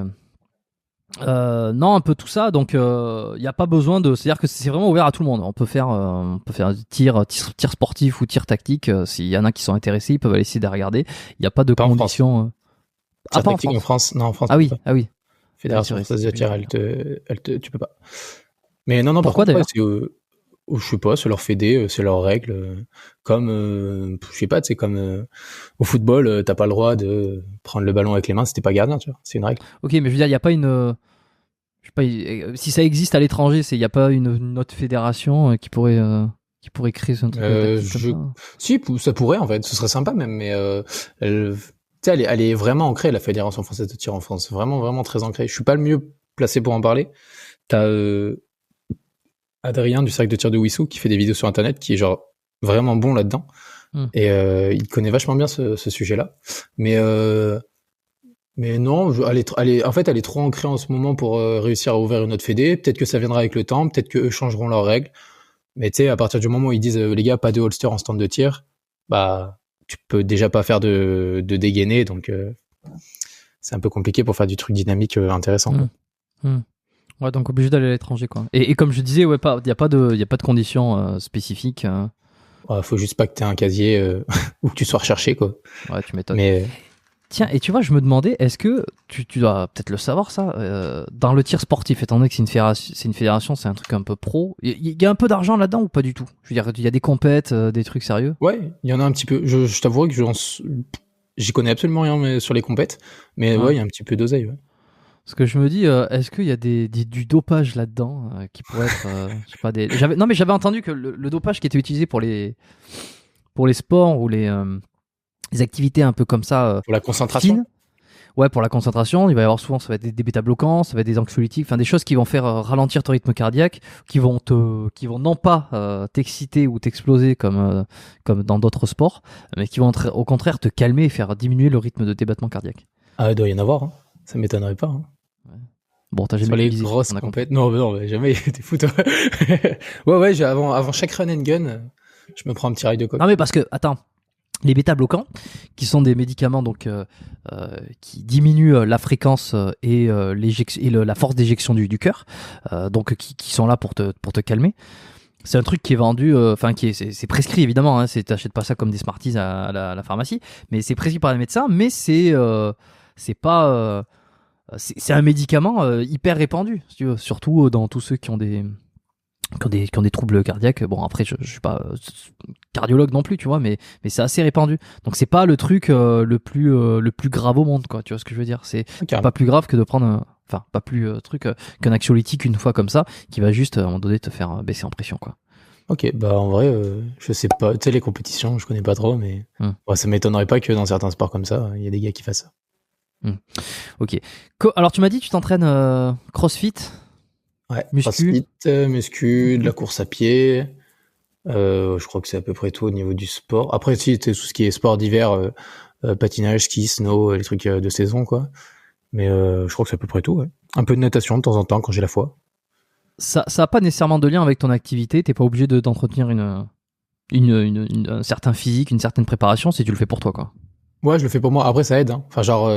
Non, un peu tout ça. Donc, il n'y a pas besoin de. C'est-à-dire que c'est vraiment ouvert à tout le monde. On peut faire tir sportif ou tir tactique. S'il y en a qui sont intéressés, ils peuvent aller essayer de regarder. Il n'y a pas de conditions. Tir tactique en France. Non, en France. Ah oui. Fédération française de tir, tu peux pas. Mais non. Pourquoi d'ailleurs? Je sais pas, c'est leur fédé, c'est leurs règles. Comme, je sais pas, c'est comme au football, t'as pas le droit de prendre le ballon avec les mains si t'es pas gardien, tu vois. C'est une règle. Ok, mais je veux dire, il y a pas une. Je sais pas, si ça existe à l'étranger, il y a pas une autre fédération qui pourrait créer ce truc. Si, ça pourrait en fait, ce serait sympa même, mais elle est vraiment ancrée, la Fédération française de tir en France, vraiment vraiment très ancrée. Je suis pas le mieux placé pour en parler. T'as Adrien du cercle de tir de Wissou qui fait des vidéos sur internet, qui est genre vraiment bon là-dedans. Et il connaît vachement bien ce sujet-là. Mais non, elle est trop ancrée en ce moment pour réussir à ouvrir une autre fédé. Peut-être que ça viendra avec le temps, peut-être qu'eux changeront leurs règles. Mais tu sais, à partir du moment où ils disent les gars, pas de holster en stand de tir, bah tu peux déjà pas faire de dégainer, donc c'est un peu compliqué pour faire du truc dynamique intéressant. Ouais, donc obligé d'aller à l'étranger, quoi. Et comme je disais, ouais, y a pas de conditions spécifiques. Ouais, faut juste pas que t'aies un casier ou que tu sois recherché, quoi. Ouais, tu m'étonnes. Mais tiens, et tu vois, je me demandais, est-ce que tu dois peut-être le savoir ça, dans le tir sportif, étant donné que c'est une fédération, c'est un truc un peu pro. Il y a un peu d'argent là-dedans ou pas du tout? Je veux dire, il y a des compètes, des trucs sérieux? Ouais, il y en a un petit peu. Je t'avouerai que j'y connais absolument rien sur les compètes, mais ouais, il y a un petit peu d'oseille. Ouais. Parce que je me dis, est-ce qu'il y a du dopage là-dedans qui pourrait être, je sais pas, j'avais entendu que le dopage qui était utilisé pour les sports ou les activités un peu comme ça. Pour la concentration. Fine. Ouais, pour la concentration, il va y avoir souvent, ça va être des bêta-bloquants, ça va être des anxiolytiques, enfin des choses qui vont faire ralentir ton rythme cardiaque, qui vont non pas t'exciter ou t'exploser comme dans d'autres sports, mais qui vont au contraire te calmer et faire diminuer le rythme de tes battements cardiaques. Ah, il doit y en avoir, hein. Ça m'étonnerait pas, hein. Ouais. Bon, t'as Sur jamais les utilisé, grosses on a compris. compètes. Non, non, jamais, t'es fou, toi. Ouais, avant chaque run and gun, je me prends un petit rail de coke. Non mais parce que, attends, les bêta-bloquants, qui sont des médicaments donc qui diminuent la fréquence la force d'éjection du cœur, donc qui sont là pour te calmer. C'est un truc qui est vendu, c'est prescrit évidemment. Hein, t'achètes pas ça comme des Smarties à la pharmacie, mais c'est prescrit par les médecins. Mais c'est pas, c'est un médicament hyper répandu, si tu veux, surtout dans tous ceux qui ont des troubles cardiaques. Bon, après, je suis pas cardiologue non plus, tu vois, mais c'est assez répandu. Donc, c'est pas le truc le plus grave au monde, quoi. Tu vois ce que je veux dire? C'est pas plus grave que de prendre, pas plus qu'un anxiolytique une fois comme ça, qui va juste, à un moment donné, te faire baisser en pression, quoi. Ok, bah en vrai, je sais pas. Tu sais, les compétitions, je connais pas trop, mais ouais, ça m'étonnerait pas que dans certains sports comme ça, il y a des gars qui fassent ça. Ok. Alors, tu m'as dit, tu t'entraînes CrossFit? Ouais, muscu, muscu, de la course à pied. Je crois que c'est à peu près tout au niveau du sport. Après, si, tout ce qui est sport d'hiver, patinage, ski, snow, les trucs de saison, quoi. Mais je crois que c'est à peu près tout, ouais. Un peu de natation de temps en temps quand j'ai la foi. Ça a pas nécessairement de lien avec ton activité. T'es pas obligé d'entretenir un certain physique, une certaine préparation si tu le fais pour toi, quoi. Ouais, je le fais pour moi. Après, ça aide, hein. Enfin, genre,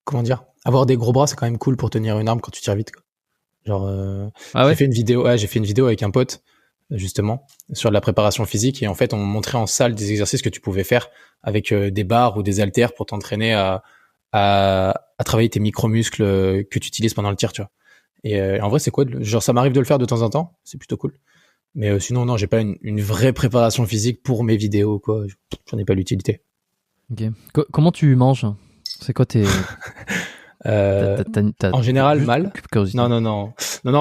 comment dire? Avoir des gros bras, c'est quand même cool pour tenir une arme quand tu tires vite, quoi. Genre, Ah ouais? j'ai fait une vidéo avec un pote, justement, sur de la préparation physique. Et en fait, on montrait en salle des exercices que tu pouvais faire avec des barres ou des haltères pour t'entraîner à travailler tes micro-muscles que tu utilises pendant le tir, tu vois. Et en vrai, c'est quoi? Genre, ça m'arrive de le faire de temps en temps. C'est plutôt cool. Mais sinon, non, j'ai pas une vraie préparation physique pour mes vidéos, quoi. J'en ai pas l'utilité. Ok. Comment tu manges? C'est quoi tes... En général, juste mal. curiosité. Non, non, non. Non, non,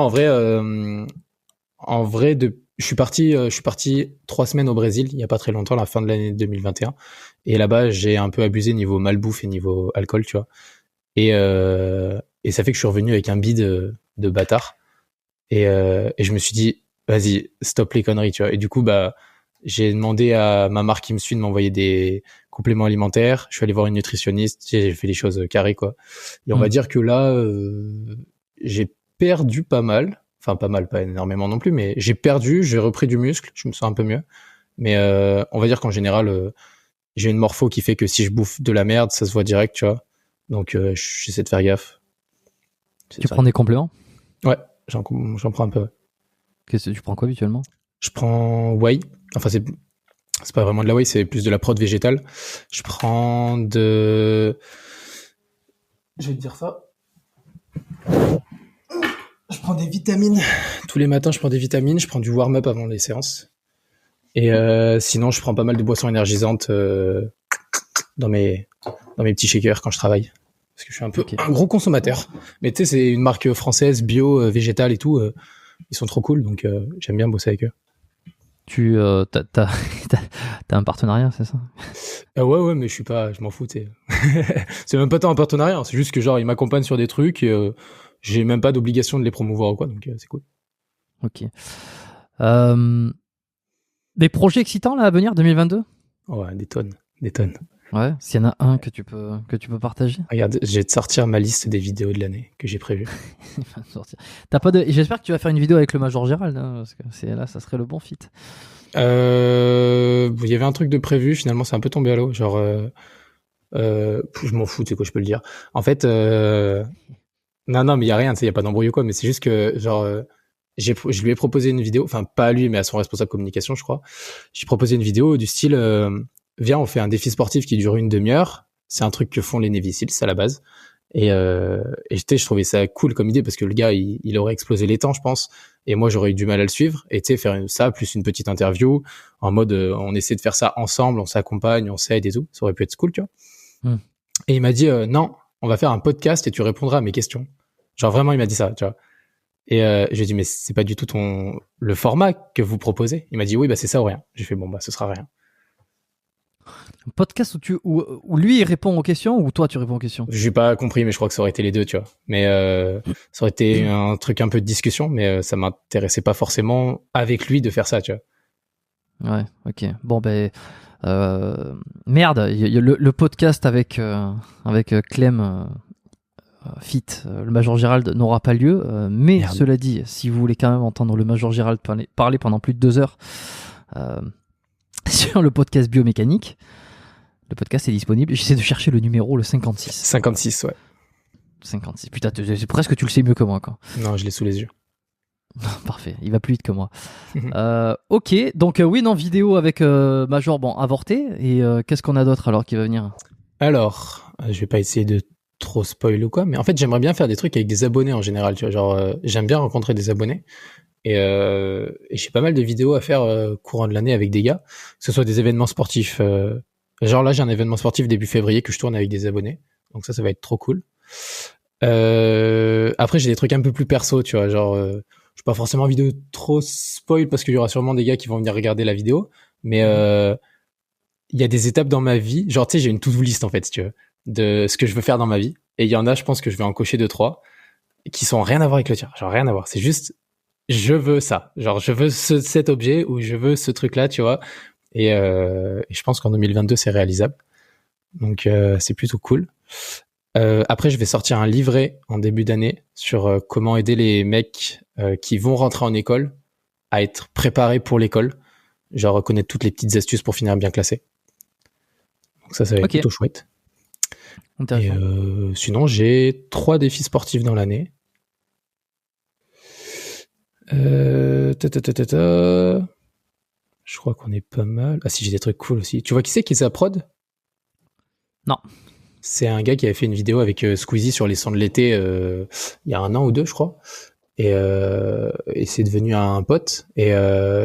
en vrai, je suis parti 3 semaines au Brésil, il y a pas très longtemps, la fin de l'année 2021. Et là-bas, j'ai un peu abusé niveau malbouffe et niveau alcool, tu vois. Et ça fait que je suis revenu avec un bide de bâtard. Et je me suis dit, vas-y, stop les conneries, tu vois. Et du coup, bah, j'ai demandé à ma marque qui me suit de m'envoyer des compléments alimentaires. Je suis allé voir une nutritionniste. J'ai fait les choses carrées, quoi. Et on va dire que là, j'ai perdu pas mal. Enfin, pas mal, pas énormément non plus, mais j'ai perdu, j'ai repris du muscle. Je me sens un peu mieux. Mais on va dire qu'en général, j'ai une morpho qui fait que si je bouffe de la merde, ça se voit direct, tu vois. Donc, j'essaie de faire gaffe. Tu prends des compléments? Ouais, j'en prends un peu. Ouais. Tu prends quoi habituellement? Je prends whey. Enfin, c'est pas vraiment de la whey, c'est plus de la prot végétale. Je prends de... Je vais te dire ça. Je prends des vitamines. Tous les matins, je prends des vitamines. Je prends du warm-up avant les séances. Et sinon, je prends pas mal de boissons énergisantes dans mes petits shakers quand je travaille. Parce que je suis un peu un gros consommateur. Mais tu sais, c'est une marque française, bio, végétale et tout. Ils sont trop cool, donc j'aime bien bosser avec eux. T'as un partenariat, c'est ça? Ouais, mais je m'en fous, tu sais. C'est même pas tant un partenariat, c'est juste que genre, ils m'accompagnent sur des trucs et j'ai même pas d'obligation de les promouvoir ou quoi, donc c'est cool. Ok. Des projets excitants là à venir 2022? Ouais, des tonnes. Ouais, s'il y en a un que tu peux partager. Regarde, je vais te sortir ma liste des vidéos de l'année que j'ai prévues. J'espère que tu vas faire une vidéo avec le Major Gérald, hein, parce que là, ça serait le bon fit. Il y avait un truc de prévu, finalement, c'est un peu tombé à l'eau. Genre, je m'en fous, tu sais quoi, je peux le dire. En fait, non, mais il y a rien, tu sais, il y a pas d'embrouille ou quoi, mais c'est juste que, genre, je lui ai proposé une vidéo, enfin, pas à lui, mais à son responsable communication, je crois. J'ai proposé une vidéo du style, viens, on fait un défi sportif qui dure une demi-heure. C'est un truc que font les Navy Seals à la base. Et je trouvais ça cool comme idée parce que le gars, il aurait explosé les temps, je pense. Et moi, j'aurais eu du mal à le suivre. Et tu sais, faire ça, plus une petite interview, en mode, on essaie de faire ça ensemble, on s'accompagne, on s'aide et tout. Ça aurait pu être cool, tu vois. Et il m'a dit, non, on va faire un podcast et tu répondras à mes questions. Genre vraiment, il m'a dit ça, tu vois. Et j'ai dit, mais c'est pas du tout le format que vous proposez. Il m'a dit, oui, bah c'est ça ou rien. J'ai fait, bon, bah ce sera rien. Un podcast où lui il répond aux questions ou toi tu réponds aux questions? J'ai pas compris, mais je crois que ça aurait été les deux, tu vois. Mais ça aurait été un truc un peu de discussion, mais ça m'intéressait pas forcément avec lui de faire ça, tu vois. Ouais, ok. Bon, merde, y a le podcast avec Clem Fit, le Major Gérald n'aura pas lieu. Mais Merde. cela dit, si vous voulez quand même entendre le Major Gérald parler pendant plus de 2 heures sur le podcast biomécanique, le podcast est disponible. J'essaie de chercher le numéro, le 56. 56, ouais. 56. Putain, c'est presque tu le sais mieux que moi, quoi. Non, je l'ai sous les yeux. Parfait, il va plus vite que moi. Ok, donc oui, non, vidéo avec Major, bon, avorté. Et qu'est-ce qu'on a d'autre alors qui va venir? Alors, je vais pas essayer de trop spoil ou quoi, mais en fait, j'aimerais bien faire des trucs avec des abonnés en général, tu vois. Genre, j'aime bien rencontrer des abonnés. Et j'ai pas mal de vidéos à faire courant de l'année avec des gars, que ce soit des événements sportifs. Genre là, j'ai un événement sportif début février que je tourne avec des abonnés. Donc ça va être trop cool. Après, j'ai des trucs un peu plus perso, tu vois. Genre, j'ai pas forcément envie de trop spoil parce qu'il y aura sûrement des gars qui vont venir regarder la vidéo. Mais il y a des étapes dans ma vie. Genre, tu sais, j'ai une to-do list en fait, si tu veux, de ce que je veux faire dans ma vie. Et il y en a, je pense que je vais en cocher 2-3 qui sont rien à voir avec le tien. Genre, rien à voir. C'est juste, je veux ça. Genre, je veux cet objet ou je veux ce truc-là, tu vois. Et je pense qu'en 2022, c'est réalisable. Donc, c'est plutôt cool. Après, je vais sortir un livret en début d'année sur comment aider les mecs qui vont rentrer en école à être préparés pour l'école. Genre, connaître toutes les petites astuces pour finir bien classé. Donc ça va être plutôt chouette. Et sinon, j'ai 3 défis sportifs dans l'année. Je crois qu'on est pas mal. Ah si, j'ai des trucs cool aussi. Tu vois qui c'est qui est sa prod? Non. C'est un gars qui avait fait une vidéo avec Squeezie sur les sons de l'été il y a 1 an ou 2, je crois. Et c'est devenu un pote. Et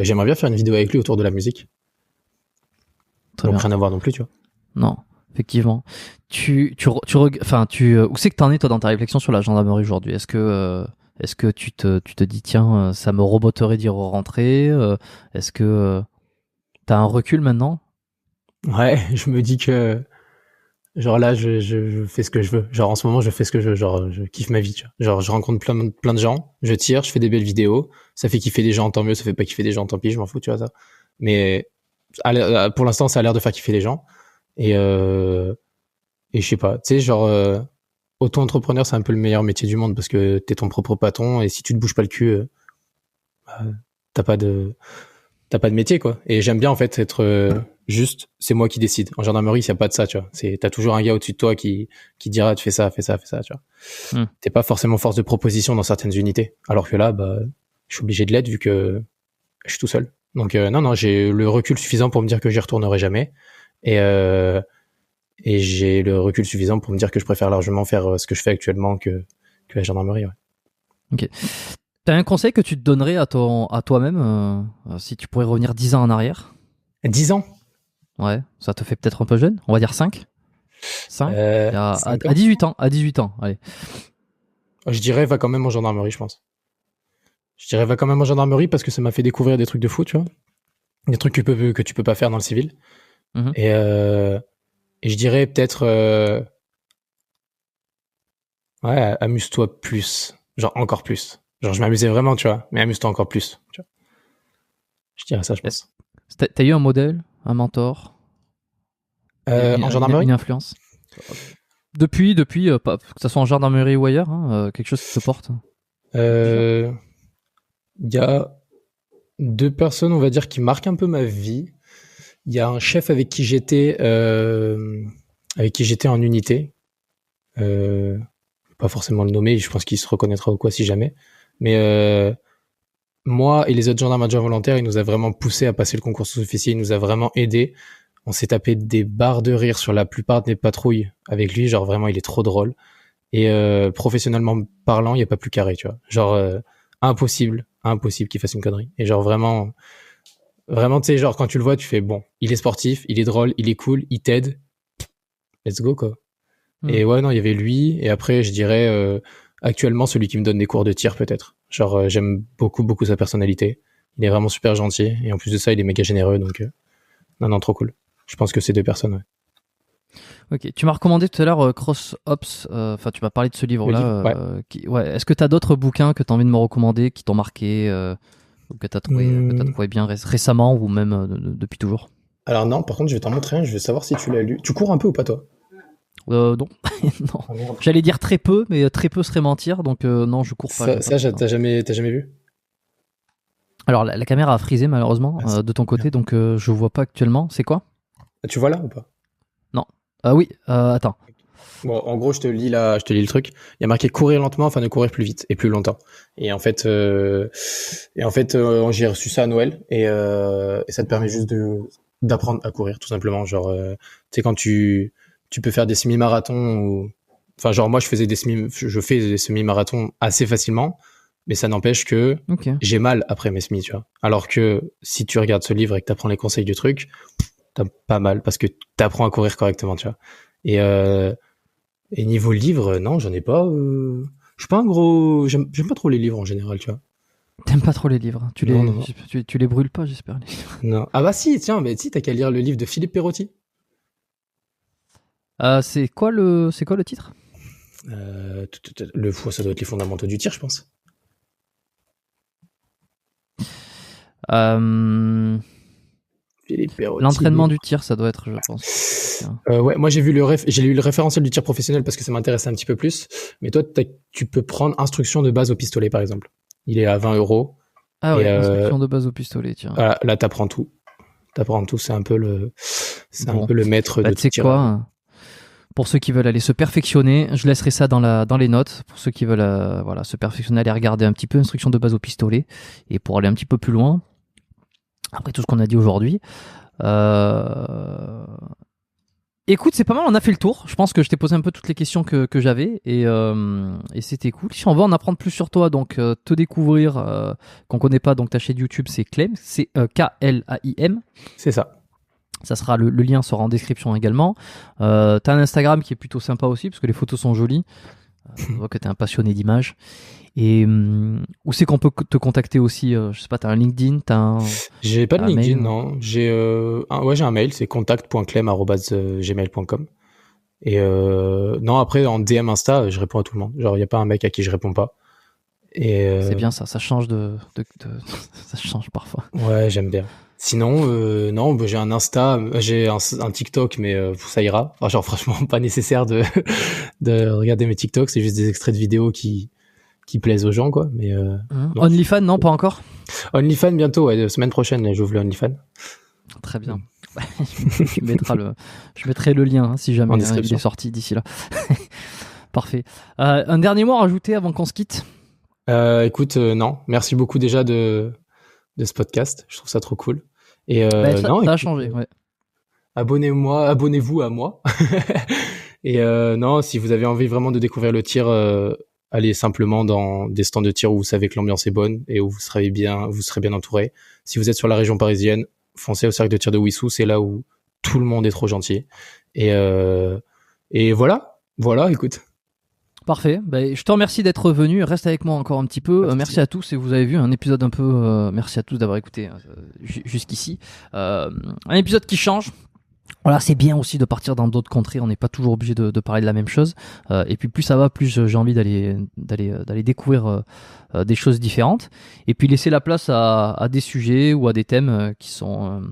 j'aimerais bien faire une vidéo avec lui autour de la musique. Donc rien à voir non plus, tu vois. Non, effectivement. Où c'est que t'en es toi dans ta réflexion sur la gendarmerie aujourd'hui? Est-ce que tu te dis tiens, ça me roboterait d'y rentrer? Est-ce que t'as un recul maintenant? Ouais, je me dis que genre là, je fais ce que je veux. Genre en ce moment, je fais ce que je veux. Genre je kiffe ma vie, tu vois. Genre je rencontre plein de gens, je tire, je fais des belles vidéos. Ça fait kiffer des gens, tant mieux. Ça fait pas kiffer des gens, tant pis, je m'en fous, tu vois ça. Mais pour l'instant, ça a l'air de faire kiffer les gens. Et je sais pas, tu sais, genre auto-entrepreneur, c'est un peu le meilleur métier du monde parce que t'es ton propre patron et si tu te bouges pas le cul, t'as pas de métier, quoi. Et j'aime bien en fait être juste, c'est moi qui décide. En gendarmerie, il y a pas de ça, tu vois. T'as toujours un gars au-dessus de toi qui dira tu fais ça, tu vois. T'es pas forcément force de proposition dans certaines unités. Alors que là, je suis obligé de l'être vu que je suis tout seul. Donc non, j'ai le recul suffisant pour me dire que j'y retournerai jamais. Et j'ai le recul suffisant pour me dire que je préfère largement faire ce que je fais actuellement que la gendarmerie, ouais. Ok. T'as un conseil que tu te donnerais à toi-même si tu pourrais revenir 10 ans en arrière? 10 ans? Ouais, ça te fait peut-être un peu jeune. On va dire 5. 5 à 18 ans. À 18 ans, allez. Je dirais va quand même en gendarmerie, je pense. Je dirais va quand même en gendarmerie parce que ça m'a fait découvrir des trucs de fou, tu vois. Des trucs que tu peux pas faire dans le civil. Et je dirais peut-être ouais, amuse-toi plus. Genre encore plus. Genre je m'amusais vraiment, tu vois, mais amuse-toi encore plus, tu vois. Je dirais ça, je pense. T'as eu un modèle, un mentor en gendarmerie, une influence depuis que ce soit en gendarmerie ou ailleurs, quelque chose qui te porte? Il y a 2 personnes, on va dire, qui marquent un peu ma vie. Il y a un chef avec qui j'étais en unité. Pas forcément le nommer, je pense qu'il se reconnaîtra ou quoi si jamais. Mais moi et les autres gendarmes adjoints volontaires, il nous a vraiment poussé à passer le concours sous-officier, il nous a vraiment aidé. On s'est tapé des barres de rire sur la plupart des patrouilles avec lui, genre vraiment il est trop drôle. Et professionnellement parlant, il n'y a pas plus carré, tu vois. Genre impossible qu'il fasse une connerie. Et genre vraiment, tu sais, genre quand tu le vois, tu fais bon, il est sportif, il est drôle, il est cool, il t'aide. Let's go, quoi. Et ouais, non, il y avait lui. Et après, je dirais actuellement celui qui me donne des cours de tir, peut-être. Genre, j'aime beaucoup sa personnalité. Il est vraiment super gentil. Et en plus de ça, il est méga généreux. Donc, non, trop cool. Je pense que c'est 2 personnes, ouais. Ok, tu m'as recommandé tout à l'heure Cross Ops, enfin tu m'as parlé de ce livre-là. Ouais. Est-ce que tu as d'autres bouquins que tu as envie de me recommander qui t'ont marqué, ou que tu as trouvé bien récemment ou même depuis toujours? Alors non, par contre, je vais t'en montrer un, je veux savoir si tu l'as lu. Tu cours un peu ou pas, toi? Non. Non. Ah, merde. J'allais dire très peu, mais très peu serait mentir, donc non, je cours pas. T'as jamais vu? Alors la caméra a frisé malheureusement de ton côté, Merde. donc je vois pas actuellement. C'est quoi? Tu vois là ou pas? Non. Ah oui, attends. Bon, en gros, je te lis le truc. Il y a marqué courir lentement afin de courir plus vite et plus longtemps. J'ai reçu ça à Noël et ça te permet juste d'apprendre à courir, tout simplement. Genre, tu sais, quand tu peux faire des semi-marathons ou, enfin, genre, moi, je fais des semi-marathons assez facilement, mais ça n'empêche que Ok. j'ai mal après mes semis, tu vois. Alors que si tu regardes ce livre et que tu apprends les conseils du truc, t'as pas mal parce que t'apprends à courir correctement, tu vois. Et, euh, et niveau livre, non, j'en ai pas. Je suis pas un gros. J'aime pas trop les livres en général, tu vois. T'aimes pas trop les livres? Non, non, non. Tu les brûles pas, j'espère, les livres. Non. Ah bah si, tiens, mais si, t'as qu'à lire le livre de Philippe Perotti. C'est quoi le titre? Ça doit être les fondamentaux du tir, je pense. Euh, Philippe Perotti. L'entraînement du tir, ça doit être, je pense. Ouais, moi j'ai lu le référentiel du tir professionnel parce que ça m'intéressait un petit peu plus. Mais toi, tu peux prendre instruction de base au pistolet, par exemple. Il est à 20 €. Ah Et ouais, instruction de base au pistolet, tiens. voilà, là, t'apprends tout. C'est un peu Bon. le maître Bah, de tu tout sais tireur. quoi? Pour ceux qui veulent aller se perfectionner, je laisserai ça dans les notes. Pour ceux qui veulent voilà, se perfectionner, aller regarder un petit peu instruction de base au pistolet. Et pour aller un petit peu plus loin, après tout ce qu'on a dit aujourd'hui, écoute, c'est pas mal, on a fait le tour. Je pense que je t'ai posé un peu toutes les questions que j'avais et c'était cool. Si on veut en apprendre plus sur toi, donc te découvrir, qu'on connaît pas, donc ta chaîne YouTube, c'est Claim, c'est Klaim. C'est ça. Ça sera le lien sera en description également. T'as un Instagram qui est plutôt sympa aussi parce que les photos sont jolies. On voit que t'es un passionné d'images. Et où c'est qu'on peut te contacter aussi? Je sais pas, t'as un LinkedIn, J'ai pas de un LinkedIn, mail? non. J'ai un mail, c'est contact.clem@gmail.com. Et non, après en DM Insta, je réponds à tout le monde. Genre, il y a pas un mec à qui je réponds pas. Et C'est bien ça change ça change parfois. ouais, j'aime bien. Sinon, non, bah, j'ai un Insta, j'ai un TikTok, mais ça ira. Enfin, genre, franchement, pas nécessaire de de regarder mes TikToks. C'est juste des extraits de vidéos qui plaisent aux gens, quoi. Mais non. OnlyFans, non, pas encore? OnlyFans bientôt, ouais, semaine prochaine, là, j'ouvre le OnlyFans. Très bien. Je mettrai le lien si jamais En il description. est sorti d'ici là. Parfait. Un dernier mot à rajouter avant qu'on se quitte? Écoute, non, merci beaucoup déjà de ce podcast. Je trouve ça trop cool. Et non, ça a écoute, changé, ouais. abonnez-vous à moi. Et non, si vous avez envie vraiment de découvrir le tir, allez simplement dans des stands de tir où vous savez que l'ambiance est bonne et où vous serez bien entouré. Si vous êtes sur la région parisienne, foncez au cercle de tir de Wissous, c'est là où tout le monde est trop gentil. Et voilà, écoute. Parfait. Ben, je te remercie d'être venu. Reste avec moi encore un petit peu. Merci à tous. Et vous avez vu un épisode un peu. Merci à tous d'avoir écouté jusqu'ici. Un épisode qui change. Voilà, c'est bien aussi de partir dans d'autres contrées. On n'est pas toujours obligé de parler de la même chose. Et puis plus ça va, plus j'ai envie d'aller découvrir des choses différentes. Et puis laisser la place à des sujets ou à des thèmes qui sont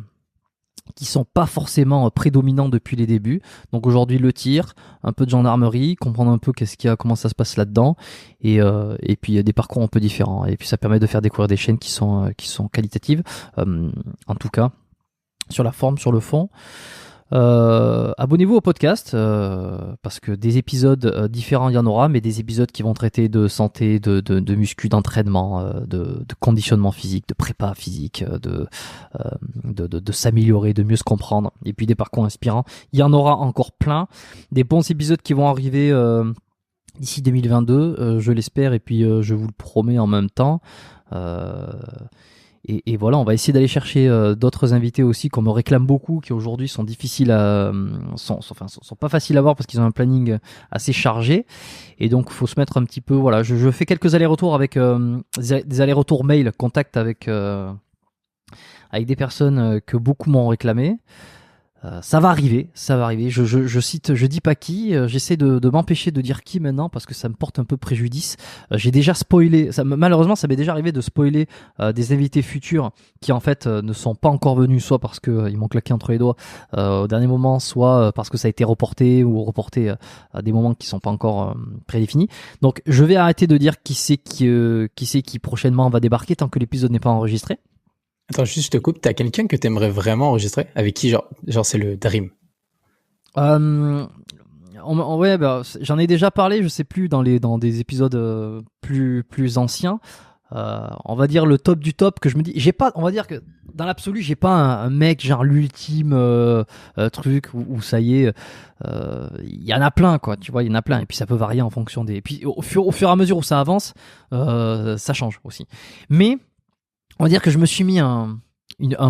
pas forcément prédominants depuis les débuts. Donc aujourd'hui le tir, un peu de gendarmerie, comprendre un peu comment ça se passe là-dedans, et puis il y a des parcours un peu différents. Et puis ça permet de faire découvrir des chaînes qui sont qualitatives, en tout cas sur la forme, sur le fond. Abonnez-vous au podcast parce que des épisodes différents il y en aura, mais des épisodes qui vont traiter de santé, de muscu, d'entraînement, de conditionnement physique, de prépa physique, de s'améliorer, de mieux se comprendre, et puis des parcours inspirants. Il y en aura encore plein, des bons épisodes qui vont arriver d'ici 2022, je l'espère, et puis je vous le promets en même temps. Et voilà, on va essayer d'aller chercher d'autres invités aussi qu'on me réclame beaucoup, qui aujourd'hui sont difficiles sont pas faciles à voir parce qu'ils ont un planning assez chargé. Et donc, faut se mettre un petit peu. Voilà, je fais quelques allers-retours avec des allers-retours mail, contact avec des personnes que beaucoup m'ont réclamé. Ça va arriver, ça va arriver. Je cite, je dis pas qui. J'essaie de m'empêcher de dire qui maintenant parce que ça me porte un peu préjudice. J'ai déjà spoilé. Malheureusement, ça m'est déjà arrivé de spoiler des invités futurs qui en fait ne sont pas encore venus, soit parce que ils m'ont claqué entre les doigts au dernier moment, soit parce que ça a été reporté ou reporté à des moments qui sont pas encore prédéfinis. Donc, je vais arrêter de dire qui c'est qui prochainement va débarquer tant que l'épisode n'est pas enregistré. Attends, juste je te coupe. T'as quelqu'un que t'aimerais vraiment enregistrer? Avec qui, genre c'est le dream? Ouais, bah, j'en ai déjà parlé, je sais plus, dans des épisodes plus anciens. On va dire le top du top que je me dis. On va dire que dans l'absolu, j'ai pas un mec genre l'ultime truc où ça y est. Il y en a plein, quoi. Tu vois, il y en a plein. Et puis ça peut varier en fonction des. Puis au fur et à mesure où ça avance, ça change aussi. Mais on va dire que je me suis mis un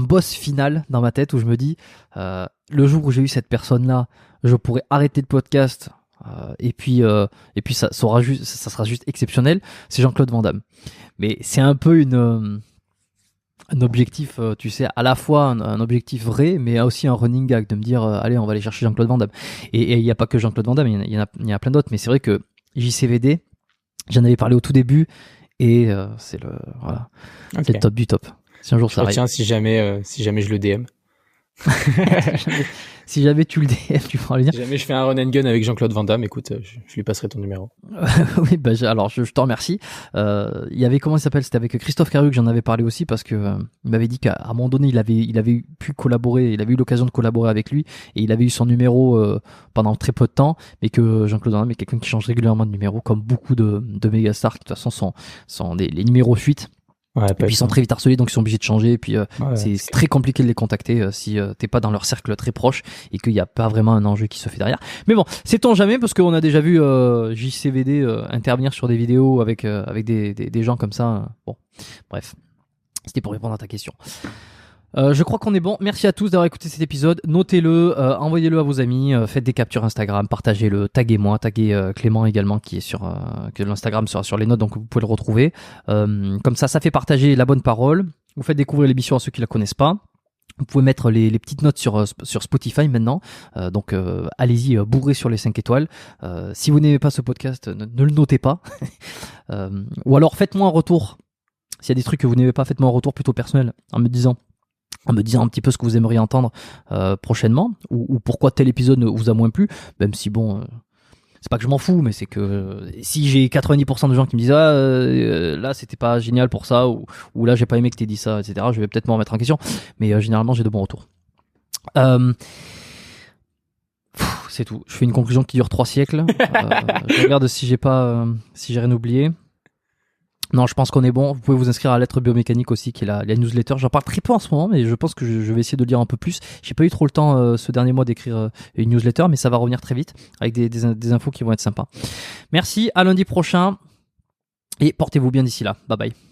boss final dans ma tête où je me dis le jour où j'ai eu cette personne-là, je pourrais arrêter le podcast et puis ça sera juste exceptionnel. C'est Jean-Claude Van Damme. Mais c'est un peu un objectif, tu sais, à la fois un objectif vrai, mais aussi un running gag de me dire allez, on va aller chercher Jean-Claude Van Damme. Et il n'y a pas que Jean-Claude Van Damme, il y en a plein d'autres. Mais c'est vrai que JCVD, j'en avais parlé au tout début. Et c'est c'est le top du top. Si un jour ça arrive. Tiens, si jamais je le DM. Si jamais tu le DM, tu pourras le dire. Si jamais je fais un run and gun avec Jean-Claude Van Damme, écoute, je lui passerai ton numéro. Oui, bah alors je te remercie. Il y avait, comment il s'appelle, c'était avec Christophe Caru que j'en avais parlé aussi parce que il m'avait dit qu'à un moment donné il avait pu collaborer, il avait eu l'occasion de collaborer avec lui et il avait eu son numéro pendant très peu de temps, mais que Jean-Claude Van Damme est quelqu'un qui change régulièrement de numéro, comme beaucoup de méga stars qui de toute façon sont les numéros fuites. Ouais, et puis ils sont très vite harcelés, donc ils sont obligés de changer. Et puis c'est très compliqué de les contacter si t'es pas dans leur cercle très proche et qu'il n'y a pas vraiment un enjeu qui se fait derrière. Mais bon, sait-on jamais, parce qu'on a déjà vu JCVD intervenir sur des vidéos avec des gens comme ça. Bon, bref, c'était pour répondre à ta question. Je crois qu'on est bon. Merci à tous d'avoir écouté cet épisode. Notez-le, envoyez-le à vos amis, faites des captures Instagram, partagez-le, taguez-moi, taguez Clément également qui est que l'Instagram sera sur les notes, donc vous pouvez le retrouver. Comme ça fait partager la bonne parole. Vous faites découvrir l'émission à ceux qui la connaissent pas. Vous pouvez mettre les petites notes sur Spotify maintenant. Donc allez-y, bourrez sur les 5 étoiles. Si vous n'aimez pas ce podcast, ne le notez pas. Ou alors faites-moi un retour. S'il y a des trucs que vous n'aimez pas, faites-moi un retour plutôt personnel en me disant un petit peu ce que vous aimeriez entendre prochainement ou pourquoi tel épisode vous a moins plu, même si bon c'est pas que je m'en fous, mais c'est que si j'ai 90% de gens qui me disent là c'était pas génial pour ça ou là j'ai pas aimé que t'aies dit ça, etc., je vais peut-être me remettre en question, mais généralement j'ai de bons retours. C'est tout, je fais une conclusion qui dure 3 siècles. Je regarde si j'ai rien oublié. Non, je pense qu'on est bon. Vous pouvez vous inscrire à Lettres Biomécaniques aussi, qui est la newsletter. J'en parle très peu en ce moment, mais je pense que je vais essayer de lire un peu plus. J'ai pas eu trop le temps ce dernier mois d'écrire une newsletter, mais ça va revenir très vite avec des infos qui vont être sympas. Merci, à lundi prochain et portez-vous bien d'ici là. Bye bye.